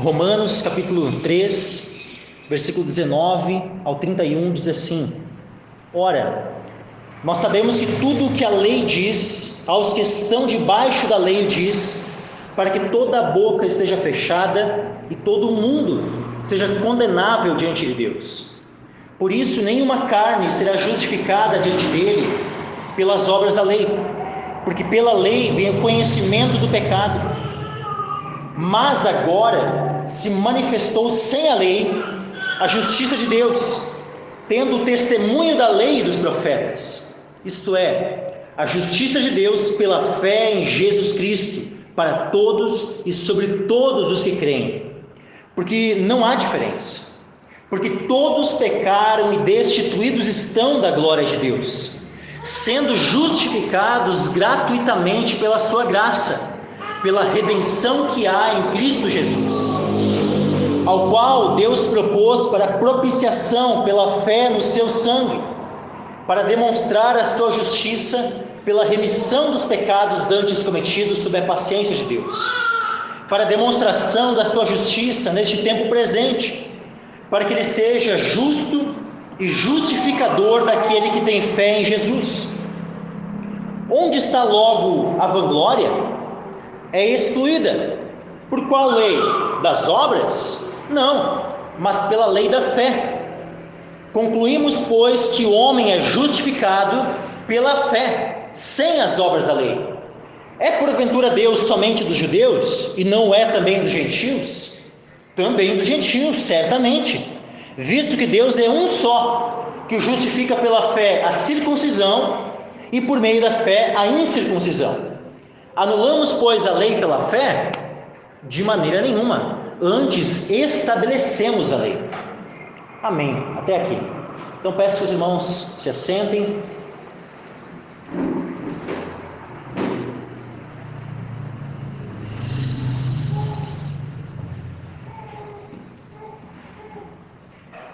Romanos capítulo 3, versículo 19 ao 31 diz assim: Ora, nós sabemos que tudo o que a lei diz, aos que estão debaixo da lei o diz, para que toda a boca esteja fechada e todo mundo seja condenável diante de Deus. Por isso, nenhuma carne será justificada diante dele pelas obras da lei, porque pela lei vem o conhecimento do pecado. Mas agora se manifestou sem a lei a justiça de Deus, tendo o testemunho da lei e dos profetas, isto é, a justiça de Deus pela fé em Jesus Cristo, para todos e sobre todos os que creem, porque não há diferença, porque todos pecaram e destituídos estão da glória de Deus, sendo justificados gratuitamente pela sua graça, pela redenção que há em Cristo Jesus, ao qual Deus propôs para propiciação pela fé no seu sangue, para demonstrar a sua justiça pela remissão dos pecados dantes cometidos sob a paciência de Deus, para demonstração da sua justiça neste tempo presente, para que ele seja justo e justificador daquele que tem fé em Jesus. Onde está logo a vanglória? É excluída. Por qual lei? Das obras? Não, mas pela lei da fé. Concluímos, pois, que o homem é justificado pela fé, sem as obras da lei. É porventura Deus somente dos judeus, e não é também dos gentios? Também dos gentios, certamente, visto que Deus é um só, que o justifica pela fé a circuncisão, e por meio da fé a incircuncisão. Anulamos, pois, a lei pela fé? De maneira nenhuma, antes estabelecemos a lei. Amém, até aqui. Então peço que os irmãos se assentem.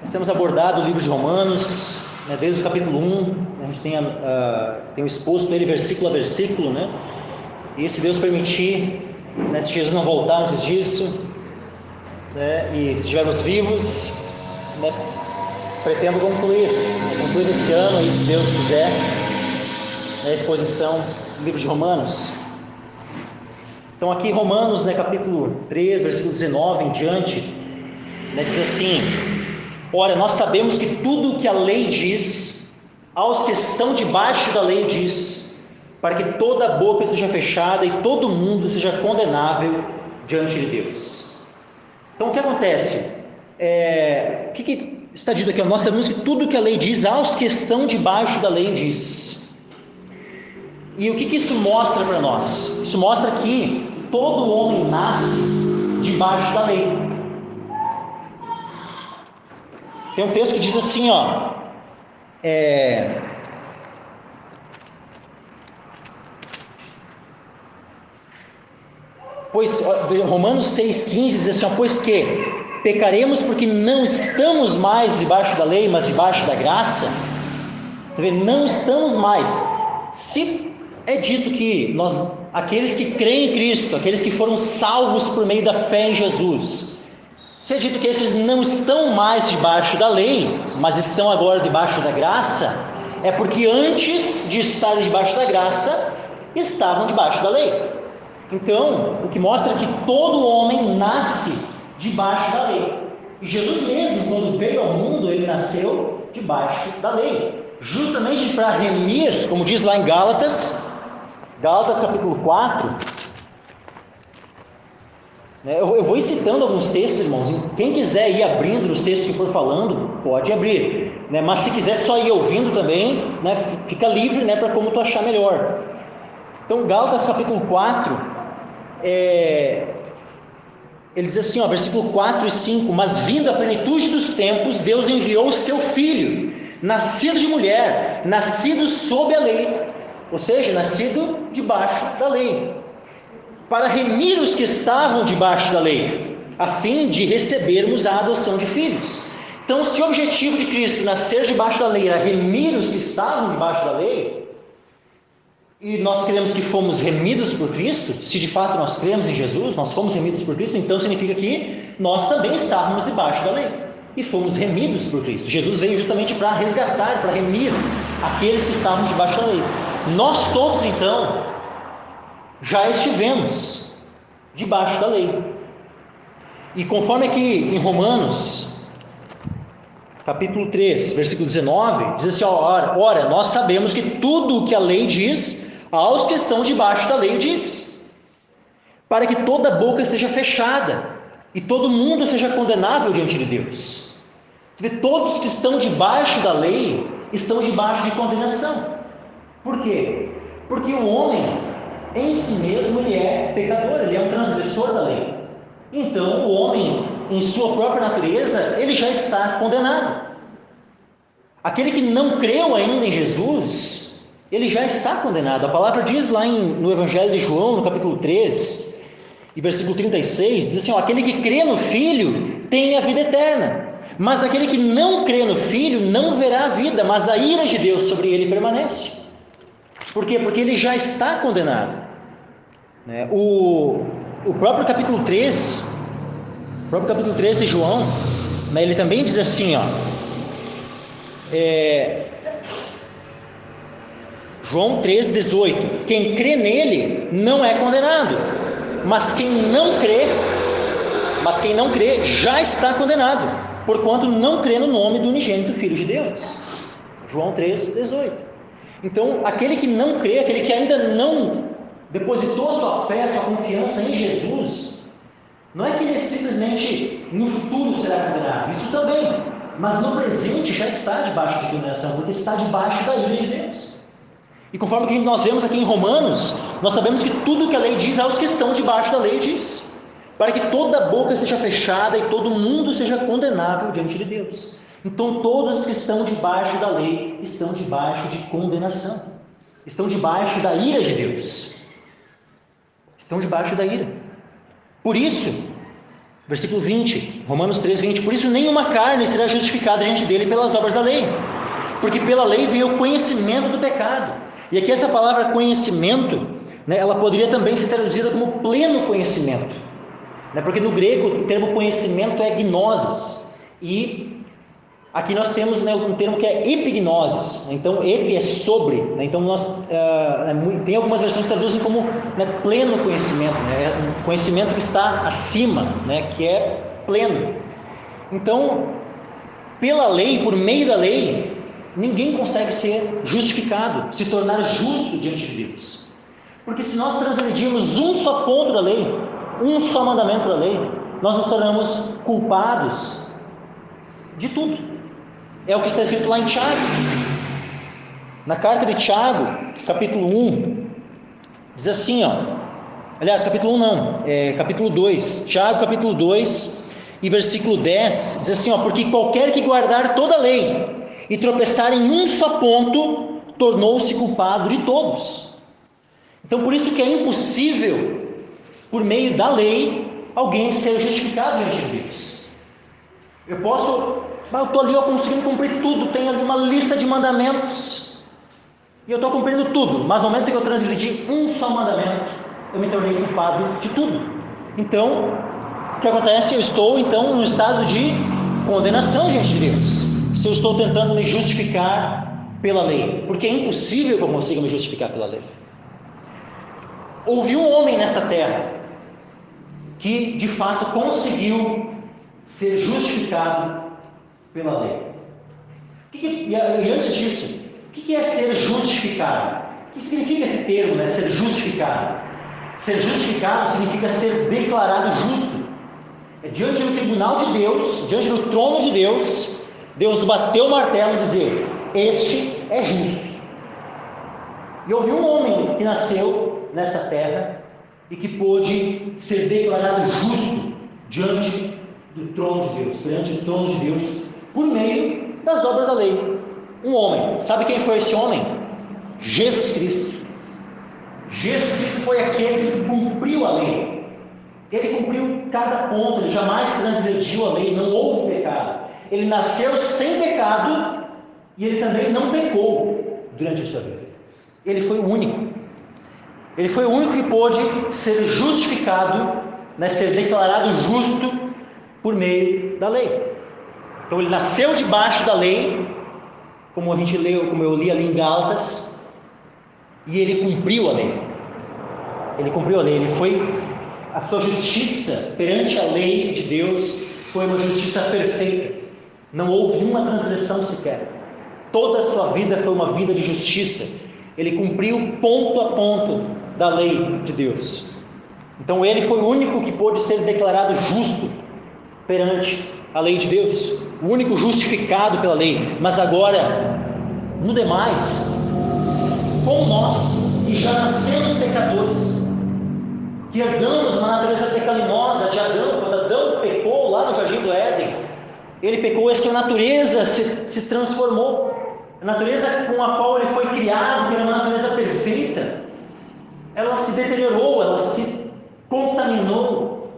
Nós temos abordado o livro de Romanos, desde o capítulo 1, a gente tem exposto ele versículo a versículo, e se Deus permitir, se Jesus não voltar antes disso, e se estivermos vivos, pretendo concluir esse ano, aí, se Deus quiser, a exposição do livro de Romanos. Então aqui Romanos, capítulo 3, versículo 19 em diante, diz assim: Ora, nós sabemos que tudo o que a lei diz, aos que estão debaixo da lei diz, para que toda a boca seja fechada e todo mundo seja condenável diante de Deus. Então o que acontece? O que está dito aqui? Nós sabemos que tudo o que a lei diz, aos que estão debaixo da lei diz. E o que isso mostra para nós? Isso mostra que todo homem nasce debaixo da lei. Tem um texto que diz assim, pois, Romanos 6,15 diz assim, pois que pecaremos porque não estamos mais debaixo da lei, mas debaixo da graça. Não estamos mais. Se é dito que aqueles que creem em Cristo, aqueles que foram salvos por meio da fé em Jesus, se é dito que esses não estão mais debaixo da lei, mas estão agora debaixo da graça, é porque antes de estarem debaixo da graça, estavam debaixo da lei. Então, o que mostra que todo homem nasce debaixo da lei. E Jesus mesmo, quando veio ao mundo, ele nasceu debaixo da lei, justamente para remir, como diz lá em Gálatas capítulo 4, eu vou citando alguns textos, irmãos, quem quiser ir abrindo nos textos que for falando, pode abrir, mas se quiser só ir ouvindo também, fica livre, para como tu achar melhor. Então, Gálatas capítulo 4, ele diz assim, versículo 4 e 5, mas vindo a plenitude dos tempos, Deus enviou o seu Filho, nascido de mulher, nascido sob a lei, ou seja, nascido debaixo da lei, para remir os que estavam debaixo da lei, a fim de recebermos a adoção de filhos. Então, se o objetivo de Cristo nascer debaixo da lei era remir os que estavam debaixo da lei, e nós cremos que fomos remidos por Cristo, se de fato nós cremos em Jesus, nós fomos remidos por Cristo, então significa que nós também estávamos debaixo da lei e fomos remidos por Cristo. Jesus veio justamente para resgatar, para remir aqueles que estavam debaixo da lei. Nós todos, então, já estivemos debaixo da lei. E conforme aqui em Romanos, capítulo 3, versículo 19, diz assim: ora, nós sabemos que tudo o que a lei diz, aos que estão debaixo da lei diz, para que toda boca esteja fechada e todo mundo seja condenável diante de Deus. Todos que estão debaixo da lei estão debaixo de condenação. Por quê? Porque o homem em si mesmo ele é pecador, ele é um transgressor da lei. Então o homem, em sua própria natureza, ele já está condenado. Aquele que não creu ainda em Jesus, ele já está condenado. A palavra diz lá no Evangelho de João, no capítulo 3, e versículo 36, diz assim: aquele que crê no Filho tem a vida eterna, mas aquele que não crê no Filho não verá a vida, mas a ira de Deus sobre ele permanece. Por quê? Porque ele já está condenado. O próprio capítulo 3 de João, ele também diz assim, João 3,18: quem crê nele não é condenado, mas quem não crê já está condenado, porquanto não crê no nome do unigênito Filho de Deus. João 3,18. Então, aquele que não crê, aquele que ainda não depositou sua fé, sua confiança em Jesus, não é que ele simplesmente no futuro será condenado, isso também, mas no presente já está debaixo de condenação, porque está debaixo da ira de Deus. E conforme que nós vemos aqui em Romanos, nós sabemos que tudo que a lei diz aos que estão debaixo da lei diz, para que toda boca seja fechada e todo mundo seja condenável diante de Deus. Então todos os que estão debaixo da lei estão debaixo de condenação, estão debaixo da ira de Deus, estão debaixo da ira. Por isso, versículo 20, Romanos 3:20: por isso nenhuma carne será justificada diante dele pelas obras da lei, porque pela lei veio o conhecimento do pecado. E aqui essa palavra conhecimento, ela poderia também ser traduzida como pleno conhecimento, porque no grego o termo conhecimento é gnosis, e aqui nós temos um termo que é epignosis. Então epi é sobre, então tem algumas versões que traduzem como pleno conhecimento, um conhecimento que está acima, que é pleno. Então, pela lei, por meio da lei, ninguém consegue ser justificado, se tornar justo diante de Deus, porque se nós transgredirmos um só ponto da lei, um só mandamento da lei, nós nos tornamos culpados de tudo. É o que está escrito lá em Tiago, na carta de Tiago, capítulo 1, diz assim, aliás, capítulo 1 não, capítulo 2, Tiago capítulo 2, e versículo 10, diz assim, porque qualquer que guardar toda a lei e tropeçar em um só ponto, tornou-se culpado de todos. Então, por isso que é impossível, por meio da lei, alguém ser justificado diante de Deus. Eu estou ali conseguindo cumprir tudo, tenho ali uma lista de mandamentos, e eu estou cumprindo tudo, mas no momento que eu transgredi um só mandamento, eu me tornei culpado de tudo. Então, o que acontece? Eu estou então num estado de condenação diante de Deus, se eu estou tentando me justificar pela lei, porque é impossível que eu consiga me justificar pela lei. Houve um homem nessa terra que de fato conseguiu ser justificado pela lei. E antes disso, o que é ser justificado? O que significa esse termo, ser justificado? Ser justificado significa ser declarado justo. Diante do tribunal de Deus, diante do trono de Deus, Deus bateu o martelo e dizer: este é justo. E houve um homem que nasceu nessa terra e que pôde ser declarado justo diante do trono de Deus, perante o trono de Deus, por meio das obras da lei. Um homem. Sabe quem foi esse homem? Jesus Cristo. Jesus Cristo foi aquele que cumpriu a lei. Ele cumpriu cada ponto, ele jamais transgrediu a lei, não houve pecado. Ele nasceu sem pecado e ele também não pecou durante a sua vida. Ele foi o único. Ele foi o único que pôde ser justificado, ser declarado justo por meio da lei. Então ele nasceu debaixo da lei, como a gente leu, como eu li ali em Gálatas, e ele cumpriu a lei. Ele cumpriu a lei, a sua justiça perante a lei de Deus foi uma justiça perfeita. Não houve uma transgressão sequer. Toda a sua vida foi uma vida de justiça. Ele cumpriu ponto a ponto da lei de Deus. Então ele foi o único que pôde ser declarado justo perante a lei de Deus, o único justificado pela lei. Mas agora, no demais, como nós que já nascemos pecadores, que herdamos uma natureza pecaminosa de Adão, quando Adão pecou lá no Jardim do Éden, ele pecou, essa natureza se transformou. A natureza com a qual ele foi criado, que era uma natureza perfeita, ela se deteriorou, ela se contaminou.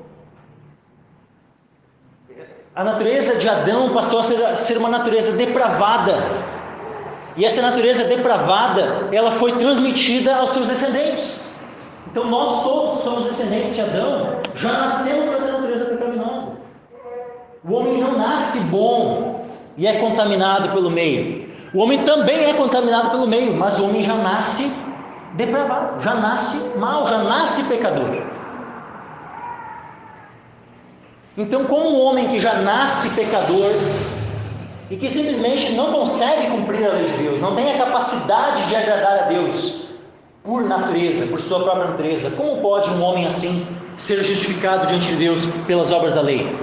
A natureza de Adão passou a ser uma natureza depravada, e essa natureza depravada, ela foi transmitida aos seus descendentes. Então nós todos somos descendentes de Adão, já nascemos com essa natureza pecaminosa. O homem não nasce bom e é contaminado pelo meio. O homem também é contaminado pelo meio, mas o homem já nasce depravado, já nasce mal, já nasce pecador. Então, como um homem que já nasce pecador e que simplesmente não consegue cumprir a lei de Deus, não tem a capacidade de agradar a Deus por natureza, por sua própria natureza, como pode um homem assim ser justificado diante de Deus pelas obras da lei?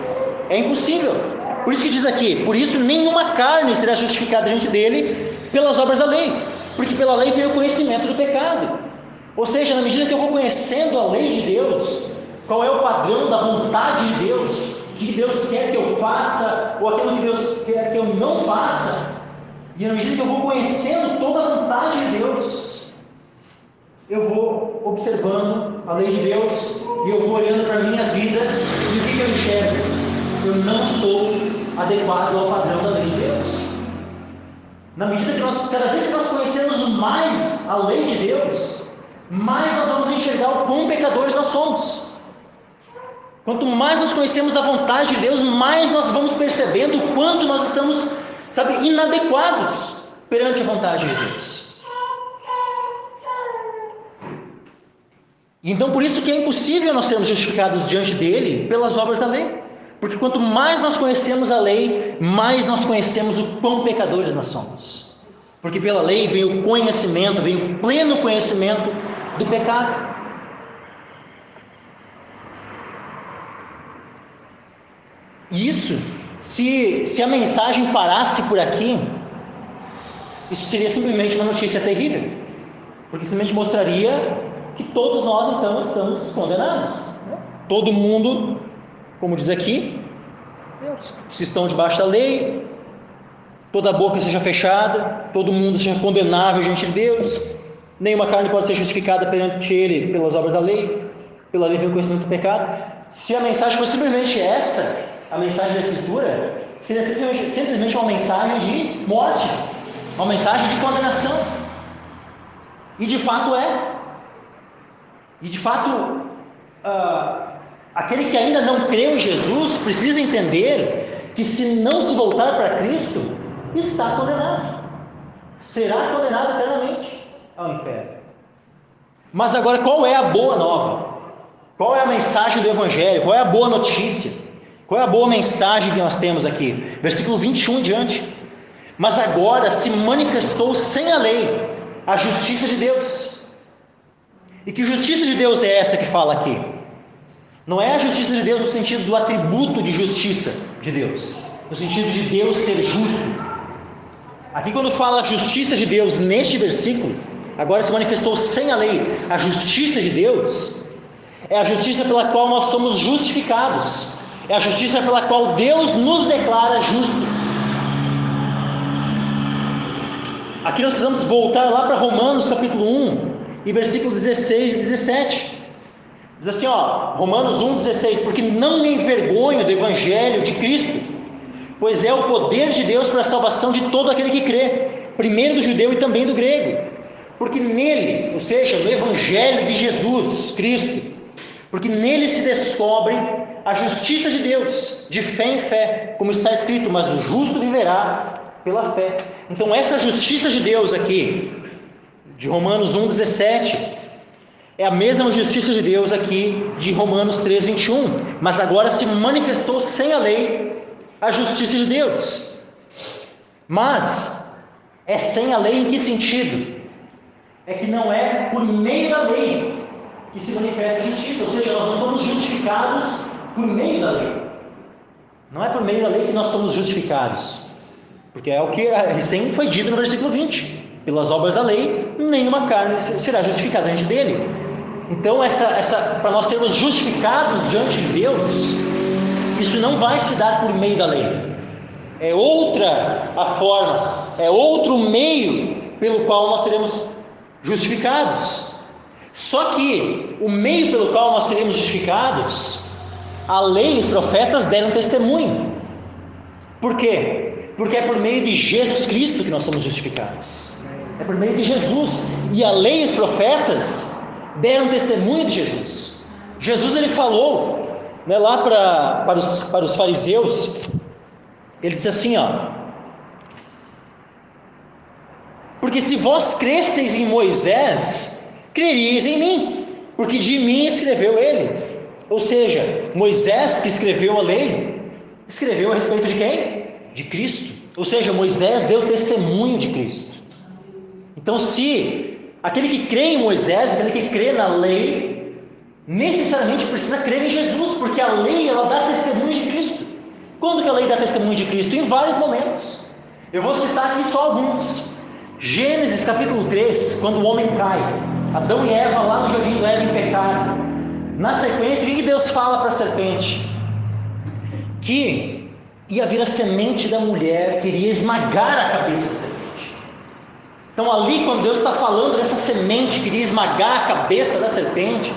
É impossível. Por isso que diz aqui: por isso nenhuma carne será justificada diante dele pelas obras da lei, porque pela lei veio o conhecimento do pecado. Ou seja, na medida que eu vou conhecendo a lei de Deus, qual é o padrão da vontade de Deus, o que Deus quer que eu faça, ou aquilo que Deus quer que eu não faça, e na medida que eu vou conhecendo toda a vontade de Deus, eu vou observando a lei de Deus, e eu vou olhando para a minha vida, e o que eu enxergo? Eu não estou adequado ao padrão da lei de Deus. Na medida que cada vez que nós conhecemos mais a lei de Deus, mais nós vamos enxergar o quão pecadores nós somos. Quanto mais nós conhecemos da vontade de Deus, mais nós vamos percebendo o quanto nós estamos, inadequados perante a vontade de Deus. Então, por isso que é impossível nós sermos justificados diante dele pelas obras da lei. Porque quanto mais nós conhecemos a lei, mais nós conhecemos o quão pecadores nós somos. Porque pela lei vem o conhecimento, vem o pleno conhecimento do pecado. E isso, se a mensagem parasse por aqui, isso seria simplesmente uma notícia terrível. Porque simplesmente mostraria que todos nós então estamos condenados. Todo mundo, como diz aqui, se estão debaixo da lei, toda a boca seja fechada, todo mundo seja condenável diante de Deus, nenhuma carne pode ser justificada perante ele pelas obras da lei, pela lei vem o conhecimento do pecado. Se a mensagem fosse simplesmente essa, a mensagem da Escritura, seria simplesmente uma mensagem de morte, uma mensagem de condenação. E de fato é. E de fato, aquele que ainda não creu em Jesus precisa entender que se não se voltar para Cristo, está condenado. Será condenado eternamente ao inferno. Mas agora, qual é a boa nova? Qual é a mensagem do Evangelho? Qual é a boa notícia? Qual é a boa mensagem que nós temos aqui? Versículo 21 em diante. Mas agora se manifestou sem a lei a justiça de Deus. E que justiça de Deus é essa que fala aqui? Não é a justiça de Deus no sentido do atributo de justiça de Deus, no sentido de Deus ser justo. Aqui quando fala a justiça de Deus neste versículo, agora se manifestou sem a lei a justiça de Deus, é a justiça pela qual nós somos justificados, é a justiça pela qual Deus nos declara justos. Aqui nós precisamos voltar lá para Romanos capítulo 1 e versículos 16 e 17. Diz assim, Romanos 1,16: porque não me envergonho do Evangelho de Cristo, pois é o poder de Deus para a salvação de todo aquele que crê, primeiro do judeu e também do grego. porque nele, ou seja, no Evangelho de Jesus Cristo, porque nele se descobre a justiça de Deus, de fé em fé, como está escrito, mas o justo viverá pela fé. Então essa justiça de Deus aqui, de Romanos 1,17, é a mesma justiça de Deus aqui de Romanos 3,21, mas agora se manifestou sem a lei a justiça de Deus. Mas é sem a lei em que sentido? É que não é por meio da lei que se manifesta a justiça, ou seja, nós não somos justificados por meio da lei. Não é por meio da lei que nós somos justificados, porque é o que recém foi dito no versículo 20: pelas obras da lei, nenhuma carne será justificada diante dele. Então, para nós sermos justificados diante de Deus, isso não vai se dar por meio da lei. É outra a forma, é outro meio pelo qual nós seremos justificados. Só que o meio pelo qual nós seremos justificados, a lei e os profetas deram testemunho. Por quê? Porque é por meio de Jesus Cristo que nós somos justificados. É por meio de Jesus. E a lei e os profetas deram testemunho de Jesus. Jesus, ele falou, né, lá para os fariseus, ele disse assim, porque se vós cresceis em Moisés, creríeis em mim, porque de mim escreveu ele. Ou seja, Moisés, que escreveu a lei, escreveu a respeito de quem? De Cristo. Ou seja, Moisés deu testemunho de Cristo. Então, se aquele que crê em Moisés, aquele que crê na lei, necessariamente precisa crer em Jesus, porque a lei, ela dá testemunho de Cristo. Quando que a lei dá testemunho de Cristo? Em vários momentos. Eu vou citar aqui só alguns. Gênesis capítulo 3, quando o homem cai, Adão e Eva lá no jardim do Éden pecaram. Na sequência, o que Deus fala para a serpente? Que ia vir a semente da mulher, que iria esmagar a cabeça da serpente. Então ali, quando Deus está falando dessa semente que iria esmagar a cabeça da serpente,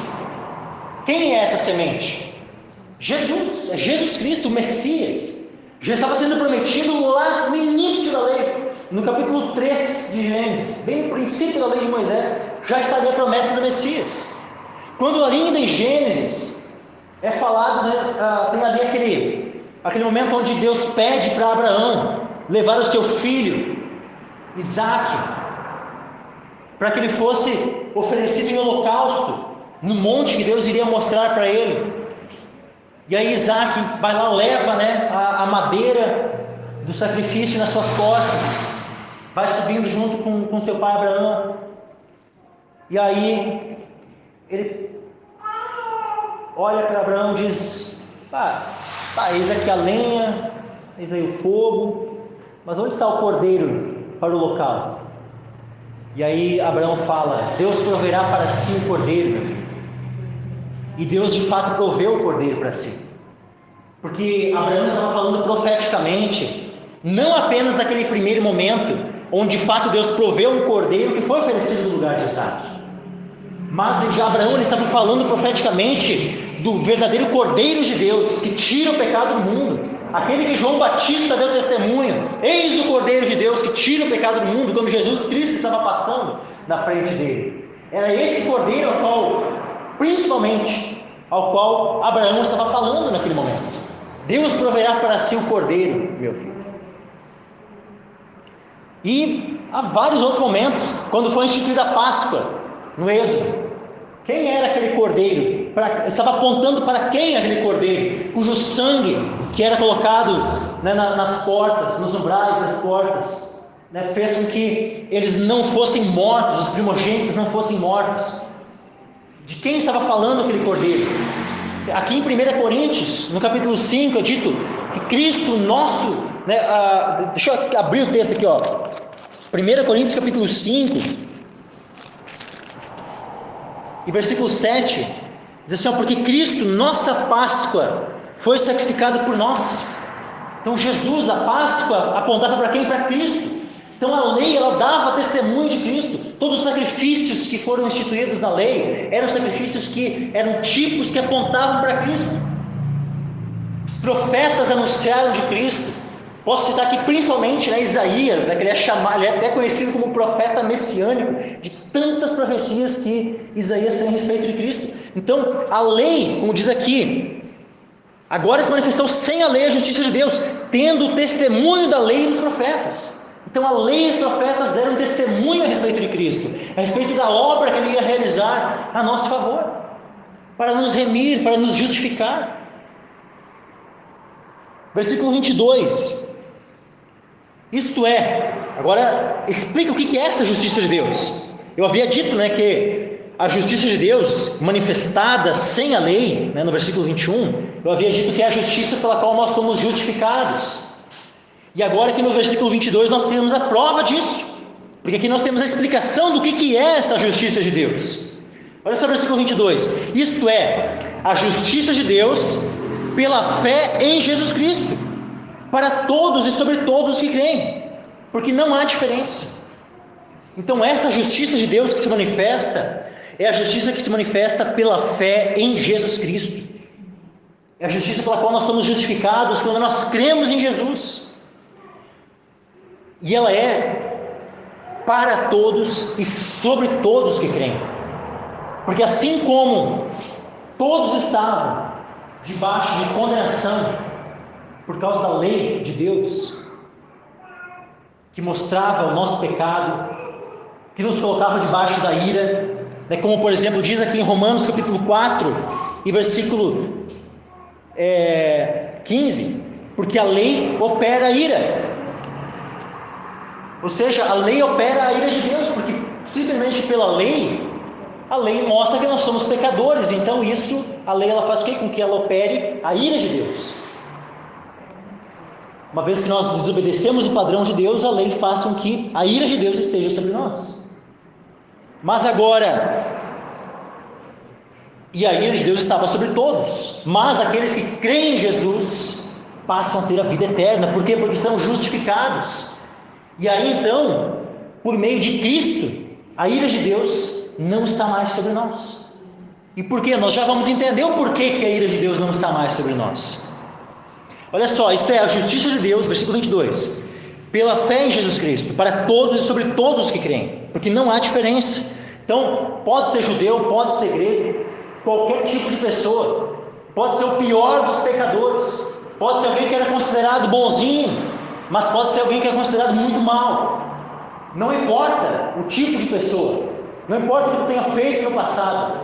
quem é essa semente? Jesus, é Jesus Cristo, o Messias. Já estava sendo prometido lá no início da lei, no capítulo 3 de Gênesis, bem no princípio da lei de Moisés, já estaria a promessa do Messias. Quando ainda em Gênesis é falado, né, tem ali aquele momento onde Deus pede para Abraão levar o seu filho, Isaque, para que ele fosse oferecido em holocausto, no monte que Deus iria mostrar para ele. E aí Isaque vai lá, leva, né, a madeira do sacrifício nas suas costas, vai subindo junto com seu pai Abraão, e aí ele olha para Abraão e diz: eis aqui a lenha, eis aí o fogo, mas onde está o cordeiro para o holocausto? E aí Abraão fala: Deus proverá para si o cordeiro, meu filho. E Deus de fato proveu o cordeiro para si, porque Abraão estava falando profeticamente, não apenas naquele primeiro momento, onde de fato Deus proveu um cordeiro que foi oferecido no lugar de Isaque, mas de Abraão ele estava falando profeticamente do verdadeiro cordeiro de Deus, que tira o pecado do mundo, aquele que João Batista deu testemunho: eis o cordeiro de Deus que tira o pecado do mundo, quando Jesus Cristo estava passando na frente dele. Era esse cordeiro principalmente ao qual Abraão estava falando naquele momento. Deus proverá para si o cordeiro, meu filho. E há vários outros momentos, quando foi instituída a Páscoa no Êxodo, quem era aquele cordeiro? Estava apontando para quem aquele cordeiro, cujo sangue que era colocado, né, nas portas, nos umbrais das portas, né, fez com que eles não fossem mortos, os primogênitos não fossem mortos. De quem estava falando aquele cordeiro? Aqui em 1 Coríntios, no capítulo 5, é dito que Cristo nosso, né, deixa eu abrir o texto aqui, 1 Coríntios capítulo 5, e versículo 7, diz assim: porque Cristo, nossa Páscoa, foi sacrificado por nós. Então Jesus, a Páscoa, apontava para quem? Para Cristo. Então a lei, ela dava testemunho de Cristo. Todos os sacrifícios que foram instituídos na lei eram sacrifícios que eram tipos que apontavam para Cristo. Os profetas anunciaram de Cristo. Posso citar aqui principalmente, né, Isaías, né, que ele é até conhecido como profeta messiânico, de tantas profecias que Isaías tem a respeito de Cristo. Então, a lei, como diz aqui, agora se manifestou sem a lei a justiça de Deus, tendo o testemunho da lei e dos profetas. Então, a lei e os profetas deram testemunho a respeito de Cristo, a respeito da obra que ele ia realizar a nosso favor, para nos remir, para nos justificar. Versículo 22. Isto é, agora explica o que é essa justiça de Deus. Eu havia dito, né, que a justiça de Deus manifestada sem a lei, né, no versículo 21, eu havia dito que é a justiça pela qual nós somos justificados. E agora aqui no versículo 22 nós temos a prova disso, porque aqui nós temos a explicação do que é essa justiça de Deus. Olha só o versículo 22. Isto é, a justiça de Deus pela fé em Jesus Cristo, para todos e sobre todos que creem, porque não há diferença. Então essa justiça de Deus que se manifesta, é a justiça que se manifesta pela fé em Jesus Cristo. É a justiça pela qual nós somos justificados quando nós cremos em Jesus. E ela é para todos e sobre todos que creem. Porque assim como todos estavam debaixo de condenação por causa da lei de Deus, que mostrava o nosso pecado, que nos colocava debaixo da ira, né? Como por exemplo diz aqui em Romanos capítulo 4 e versículo 15, porque a lei opera a ira. Ou seja, a lei opera a ira de Deus, porque simplesmente pela lei, a lei mostra que nós somos pecadores. Então isso, a lei ela faz o quê? Com que ela opere a ira de Deus. Uma vez que nós desobedecemos o padrão de Deus, a lei faz com que a ira de Deus esteja sobre nós. Mas agora, e a ira de Deus estava sobre todos, mas aqueles que creem em Jesus passam a ter a vida eterna. Por quê? Porque são justificados. E aí então, por meio de Cristo, a ira de Deus não está mais sobre nós. E por quê? Nós já vamos entender o porquê que a ira de Deus não está mais sobre nós. Olha só, isto é a justiça de Deus, versículo 22, pela fé em Jesus Cristo, para todos e sobre todos que creem, porque não há diferença. Então, pode ser judeu, pode ser grego, qualquer tipo de pessoa, pode ser o pior dos pecadores, pode ser alguém que era considerado bonzinho, mas pode ser alguém que é considerado muito mal. Não importa o tipo de pessoa, não importa o que tu tenha feito no passado,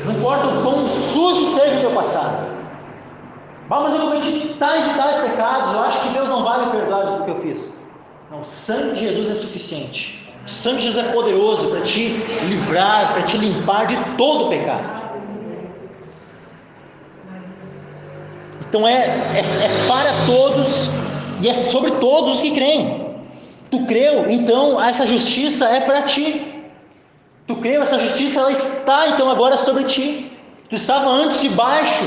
não importa o quão sujo seja o teu passado. Mas eu cometi tais e tais pecados, eu acho que Deus não vai me perdoar do que eu fiz. Não, o sangue de Jesus é suficiente. O sangue de Jesus é poderoso para te livrar, para te limpar de todo o pecado. Então é para todos e é sobre todos que creem. Tu creu, então essa justiça é para ti. Tu creu, essa justiça ela está então agora sobre ti. Tu estava antes debaixo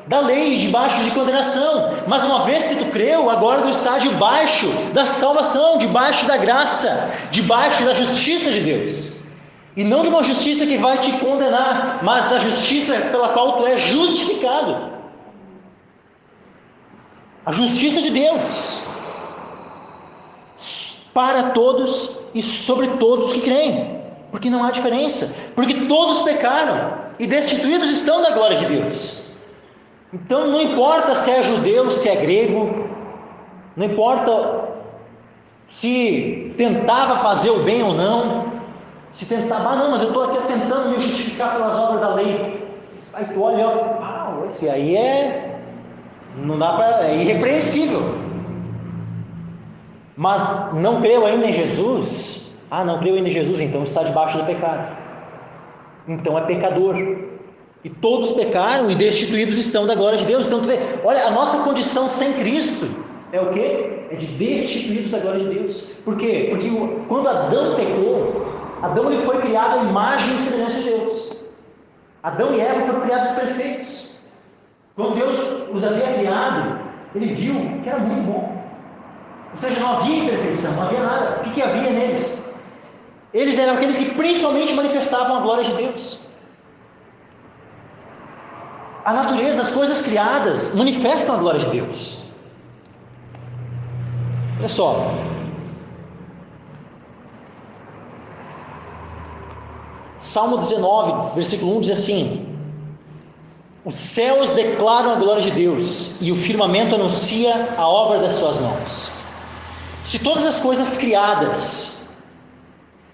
da lei, debaixo de condenação, mas uma vez que tu creu, agora tu está debaixo da salvação, debaixo da graça, debaixo da justiça de Deus. E não de uma justiça que vai te condenar, mas da justiça pela qual tu és justificado. A justiça de Deus para todos e sobre todos que creem, porque não há diferença, porque todos pecaram e destituídos estão da glória de Deus. Então não importa se é judeu, se é grego, não importa se tentava fazer o bem ou não, se tentava, não, mas eu estou aqui tentando me justificar pelas obras da lei. Aí tu olha, esse aí não dá para, é irrepreensível. Mas não creu ainda em Jesus? Não creu ainda em Jesus, então está debaixo do pecado. Então é pecador. E todos pecaram e destituídos estão da glória de Deus. Então tu vê, olha, a nossa condição sem Cristo é o quê? É de destituídos da glória de Deus. Por quê? Porque quando Adão pecou, Adão ele foi criado à imagem e semelhança de Deus. Adão e Eva foram criados perfeitos. Quando Deus os havia criado, ele viu que era muito bom. Ou seja, não havia imperfeição, não havia nada. O que havia neles? Eles eram aqueles que principalmente manifestavam a glória de Deus. A natureza, as coisas criadas manifestam a glória de Deus. Olha só. Salmo 19, versículo 1 diz assim: os céus declaram a glória de Deus, e o firmamento anuncia a obra das suas mãos. Se todas as coisas criadas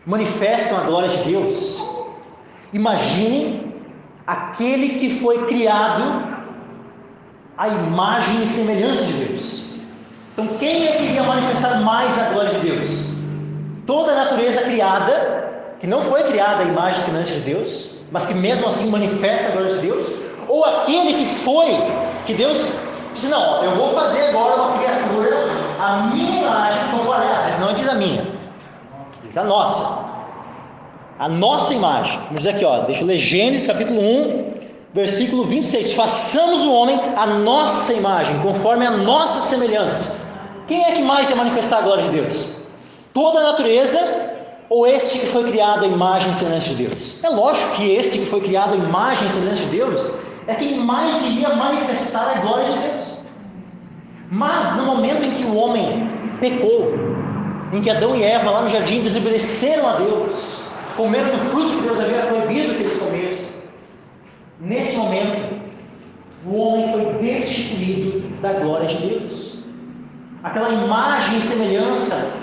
manifestam a glória de Deus, imagine aquele que foi criado à imagem e semelhança de Deus. Então, quem é que iria manifestar mais a glória de Deus? Toda a natureza criada, que não foi criada à imagem e semelhança de Deus, mas que mesmo assim manifesta a glória de Deus, ou aquele que Deus disse: não, eu vou fazer agora uma criatura, a minha imagem, conforme essa. Não diz a minha, diz a nossa imagem. Vamos dizer aqui, deixa eu ler Gênesis capítulo 1, versículo 26. Façamos o homem a nossa imagem, conforme a nossa semelhança. Quem é que mais ia manifestar a glória de Deus? Toda a natureza, ou este que foi criado à imagem e semelhança de Deus? É lógico que esse que foi criado à imagem e semelhança de Deus é quem mais iria manifestar a glória de Deus. Mas no momento em que o homem pecou, em que Adão e Eva lá no jardim desobedeceram a Deus, comeram do fruto que Deus havia proibido que eles comessem, nesse momento o homem foi destituído da glória de Deus. Aquela imagem e semelhança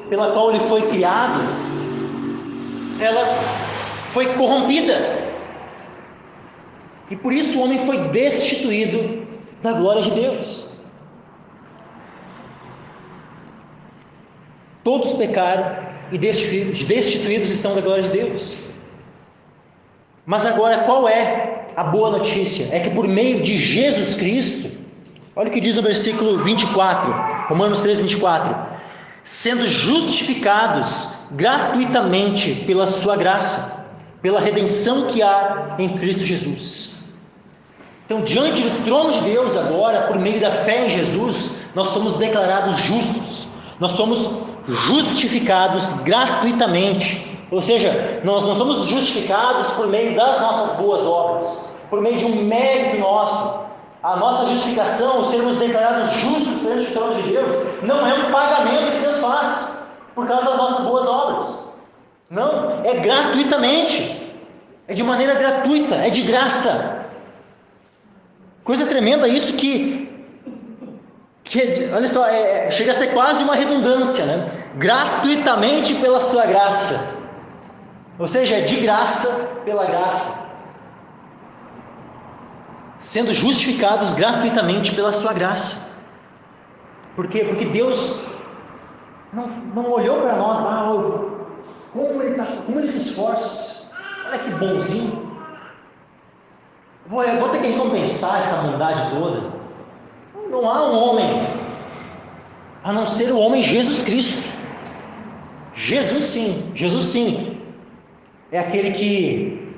pela qual ele foi criado, ela foi corrompida, e por isso o homem foi destituído da glória de Deus. Todos pecaram e destituídos estão da glória de Deus. Mas agora, qual é a boa notícia? É que por meio de Jesus Cristo, olha o que diz no versículo 24, Romanos 3, 24: sendo justificados gratuitamente pela sua graça, pela redenção que há em Cristo Jesus. Então, diante do trono de Deus agora, por meio da fé em Jesus, nós somos declarados justos, nós somos justificados gratuitamente. Ou seja, nós não somos justificados por meio das nossas boas obras, por meio de um mérito nosso. A nossa justificação, sermos declarados justos perante o trono de Deus, não é um pagamento que Deus faz por causa das nossas boas obras. Não, é gratuitamente, é de maneira gratuita, é de graça. Coisa tremenda isso que olha só, chega a ser quase uma redundância, né? Gratuitamente pela sua graça, ou seja, é de graça pela graça, sendo justificados gratuitamente pela sua graça. Por quê? Porque Deus não olhou para nós, como ele se esforça, olha que bonzinho, eu vou ter que recompensar essa bondade toda. Não há um homem a não ser o homem Jesus Cristo. Jesus sim é aquele que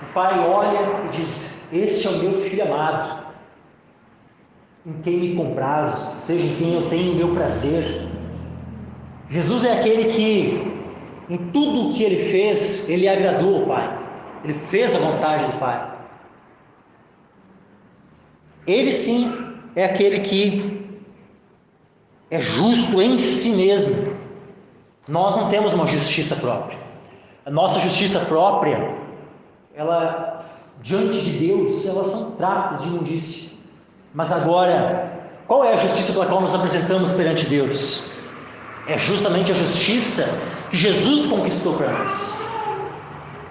o Pai olha e diz: este é o meu filho amado, em quem me comprazo, ou seja, em quem eu tenho o meu prazer. Jesus é aquele que em tudo o que ele fez, ele agradou ao Pai, ele fez a vontade do Pai. Ele sim é aquele que é justo em si mesmo. Nós não temos uma justiça própria. A nossa justiça própria, ela, diante de Deus, elas são trapos de imundícia. Mas agora, qual é a justiça pela qual nos apresentamos perante Deus? É justamente a justiça que Jesus conquistou para nós.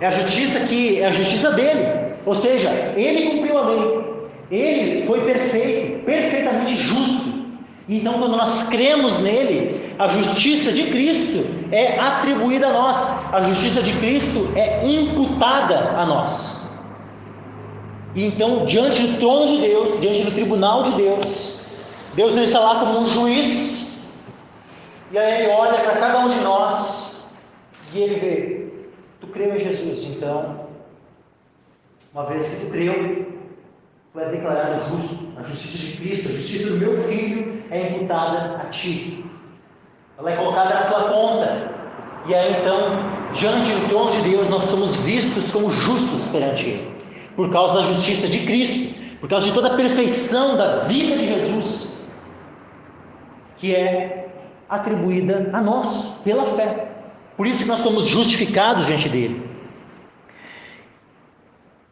É a justiça dele. Ou seja, ele cumpriu a lei. Ele foi perfeito, perfeitamente justo. Então, quando nós cremos nele, a justiça de Cristo é atribuída a nós, a justiça de Cristo é imputada a nós. E então, diante do trono de Deus, diante do tribunal de Deus, Deus está lá como um juiz, e aí ele olha para cada um de nós e ele vê: tu creu em Jesus, então, uma vez que tu creu, tu é declarado justo. A justiça de Cristo, a justiça do meu filho é imputada a ti, ela é colocada na tua conta. E aí então, diante do trono de Deus, nós somos vistos como justos perante Ele, por causa da justiça de Cristo, por causa de toda a perfeição da vida de Jesus, que é atribuída a nós pela fé. Por isso que nós somos justificados diante dele,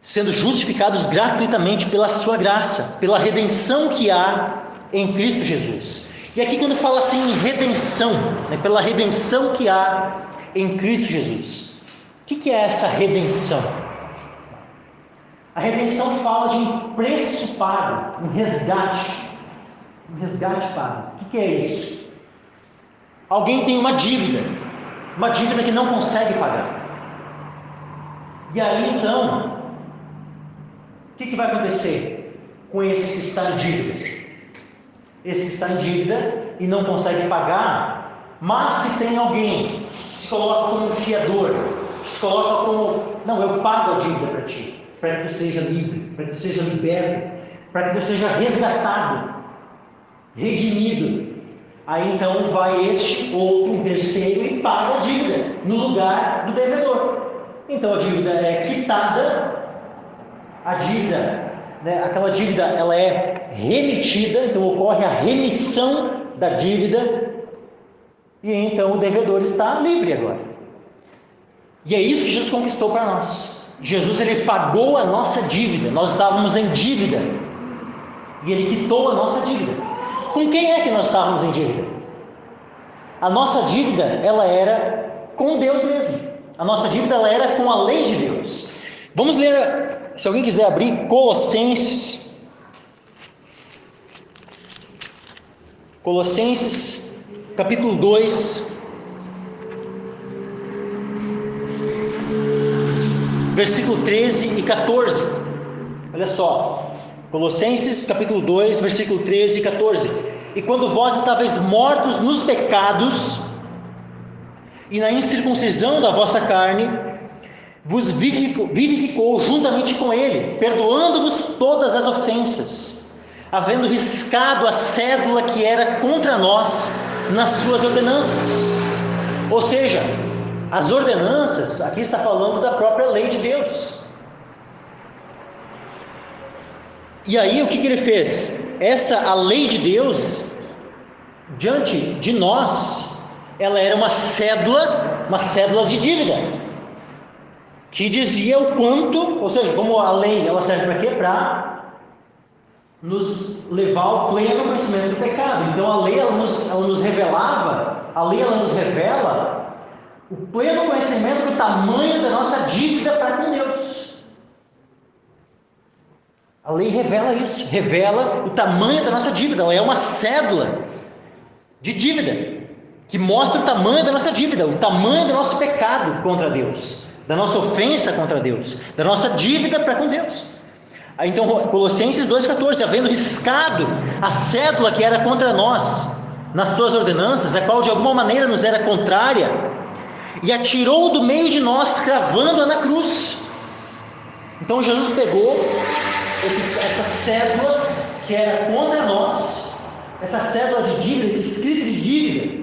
sendo justificados gratuitamente pela sua graça, pela redenção que há em Cristo Jesus. E aqui quando fala assim em redenção, pela redenção que há em Cristo Jesus, o que é essa redenção? A redenção fala de um preço pago, um resgate pago. O que é isso? Alguém tem uma dívida que não consegue pagar. E aí então, o que vai acontecer com esse que está em dívida? Esse que está em dívida e não consegue pagar, mas se tem alguém que se coloca como um fiador, que se coloca como, não, eu pago a dívida para ti, para que tu seja livre, para que tu seja liberto, para que tu seja resgatado, redimido. Aí então vai este outro, um terceiro, e paga a dívida no lugar do devedor. Então a dívida é quitada, a dívida, aquela dívida, ela é remitida, então ocorre a remissão da dívida, e então o devedor está livre agora. E é isso que Jesus conquistou para nós. Jesus, ele pagou a nossa dívida. Nós estávamos em dívida, e ele quitou a nossa dívida. Com quem é que nós estávamos em dívida? A nossa dívida, ela era com Deus mesmo. A nossa dívida, ela era com a lei de Deus. Vamos ler, se alguém quiser abrir, Colossenses, capítulo 2, versículo 13 e 14. Olha só, Colossenses capítulo 2, versículo 13 e 14. E quando vós estáveis mortos nos pecados e na incircuncisão da vossa carne, vos vivificou juntamente com ele, perdoando-vos todas as ofensas, havendo riscado a cédula que era contra nós nas suas ordenanças. Ou seja, as ordenanças, aqui está falando da própria lei de Deus. E aí o que ele fez? A lei de Deus, diante de nós, ela era uma cédula de dívida, que dizia o quanto, ou seja, como a lei, ela serve para quê? Para nos levar ao pleno conhecimento do pecado. Então a lei, ela nos revelava, a lei ela nos revela o pleno conhecimento do tamanho da nossa dívida para com Deus. A lei revela isso, revela o tamanho da nossa dívida. Ela é uma cédula de dívida, que mostra o tamanho da nossa dívida, o tamanho do nosso pecado contra Deus, da nossa ofensa contra Deus, da nossa dívida para com Deus. Então Colossenses 2,14, havendo riscado a cédula que era contra nós nas suas ordenanças, a qual de alguma maneira nos era contrária, e atirou do meio de nós, cravando-a na cruz. Então Jesus pegou essa cédula que era contra nós, essa cédula de dívida, esse escrito de dívida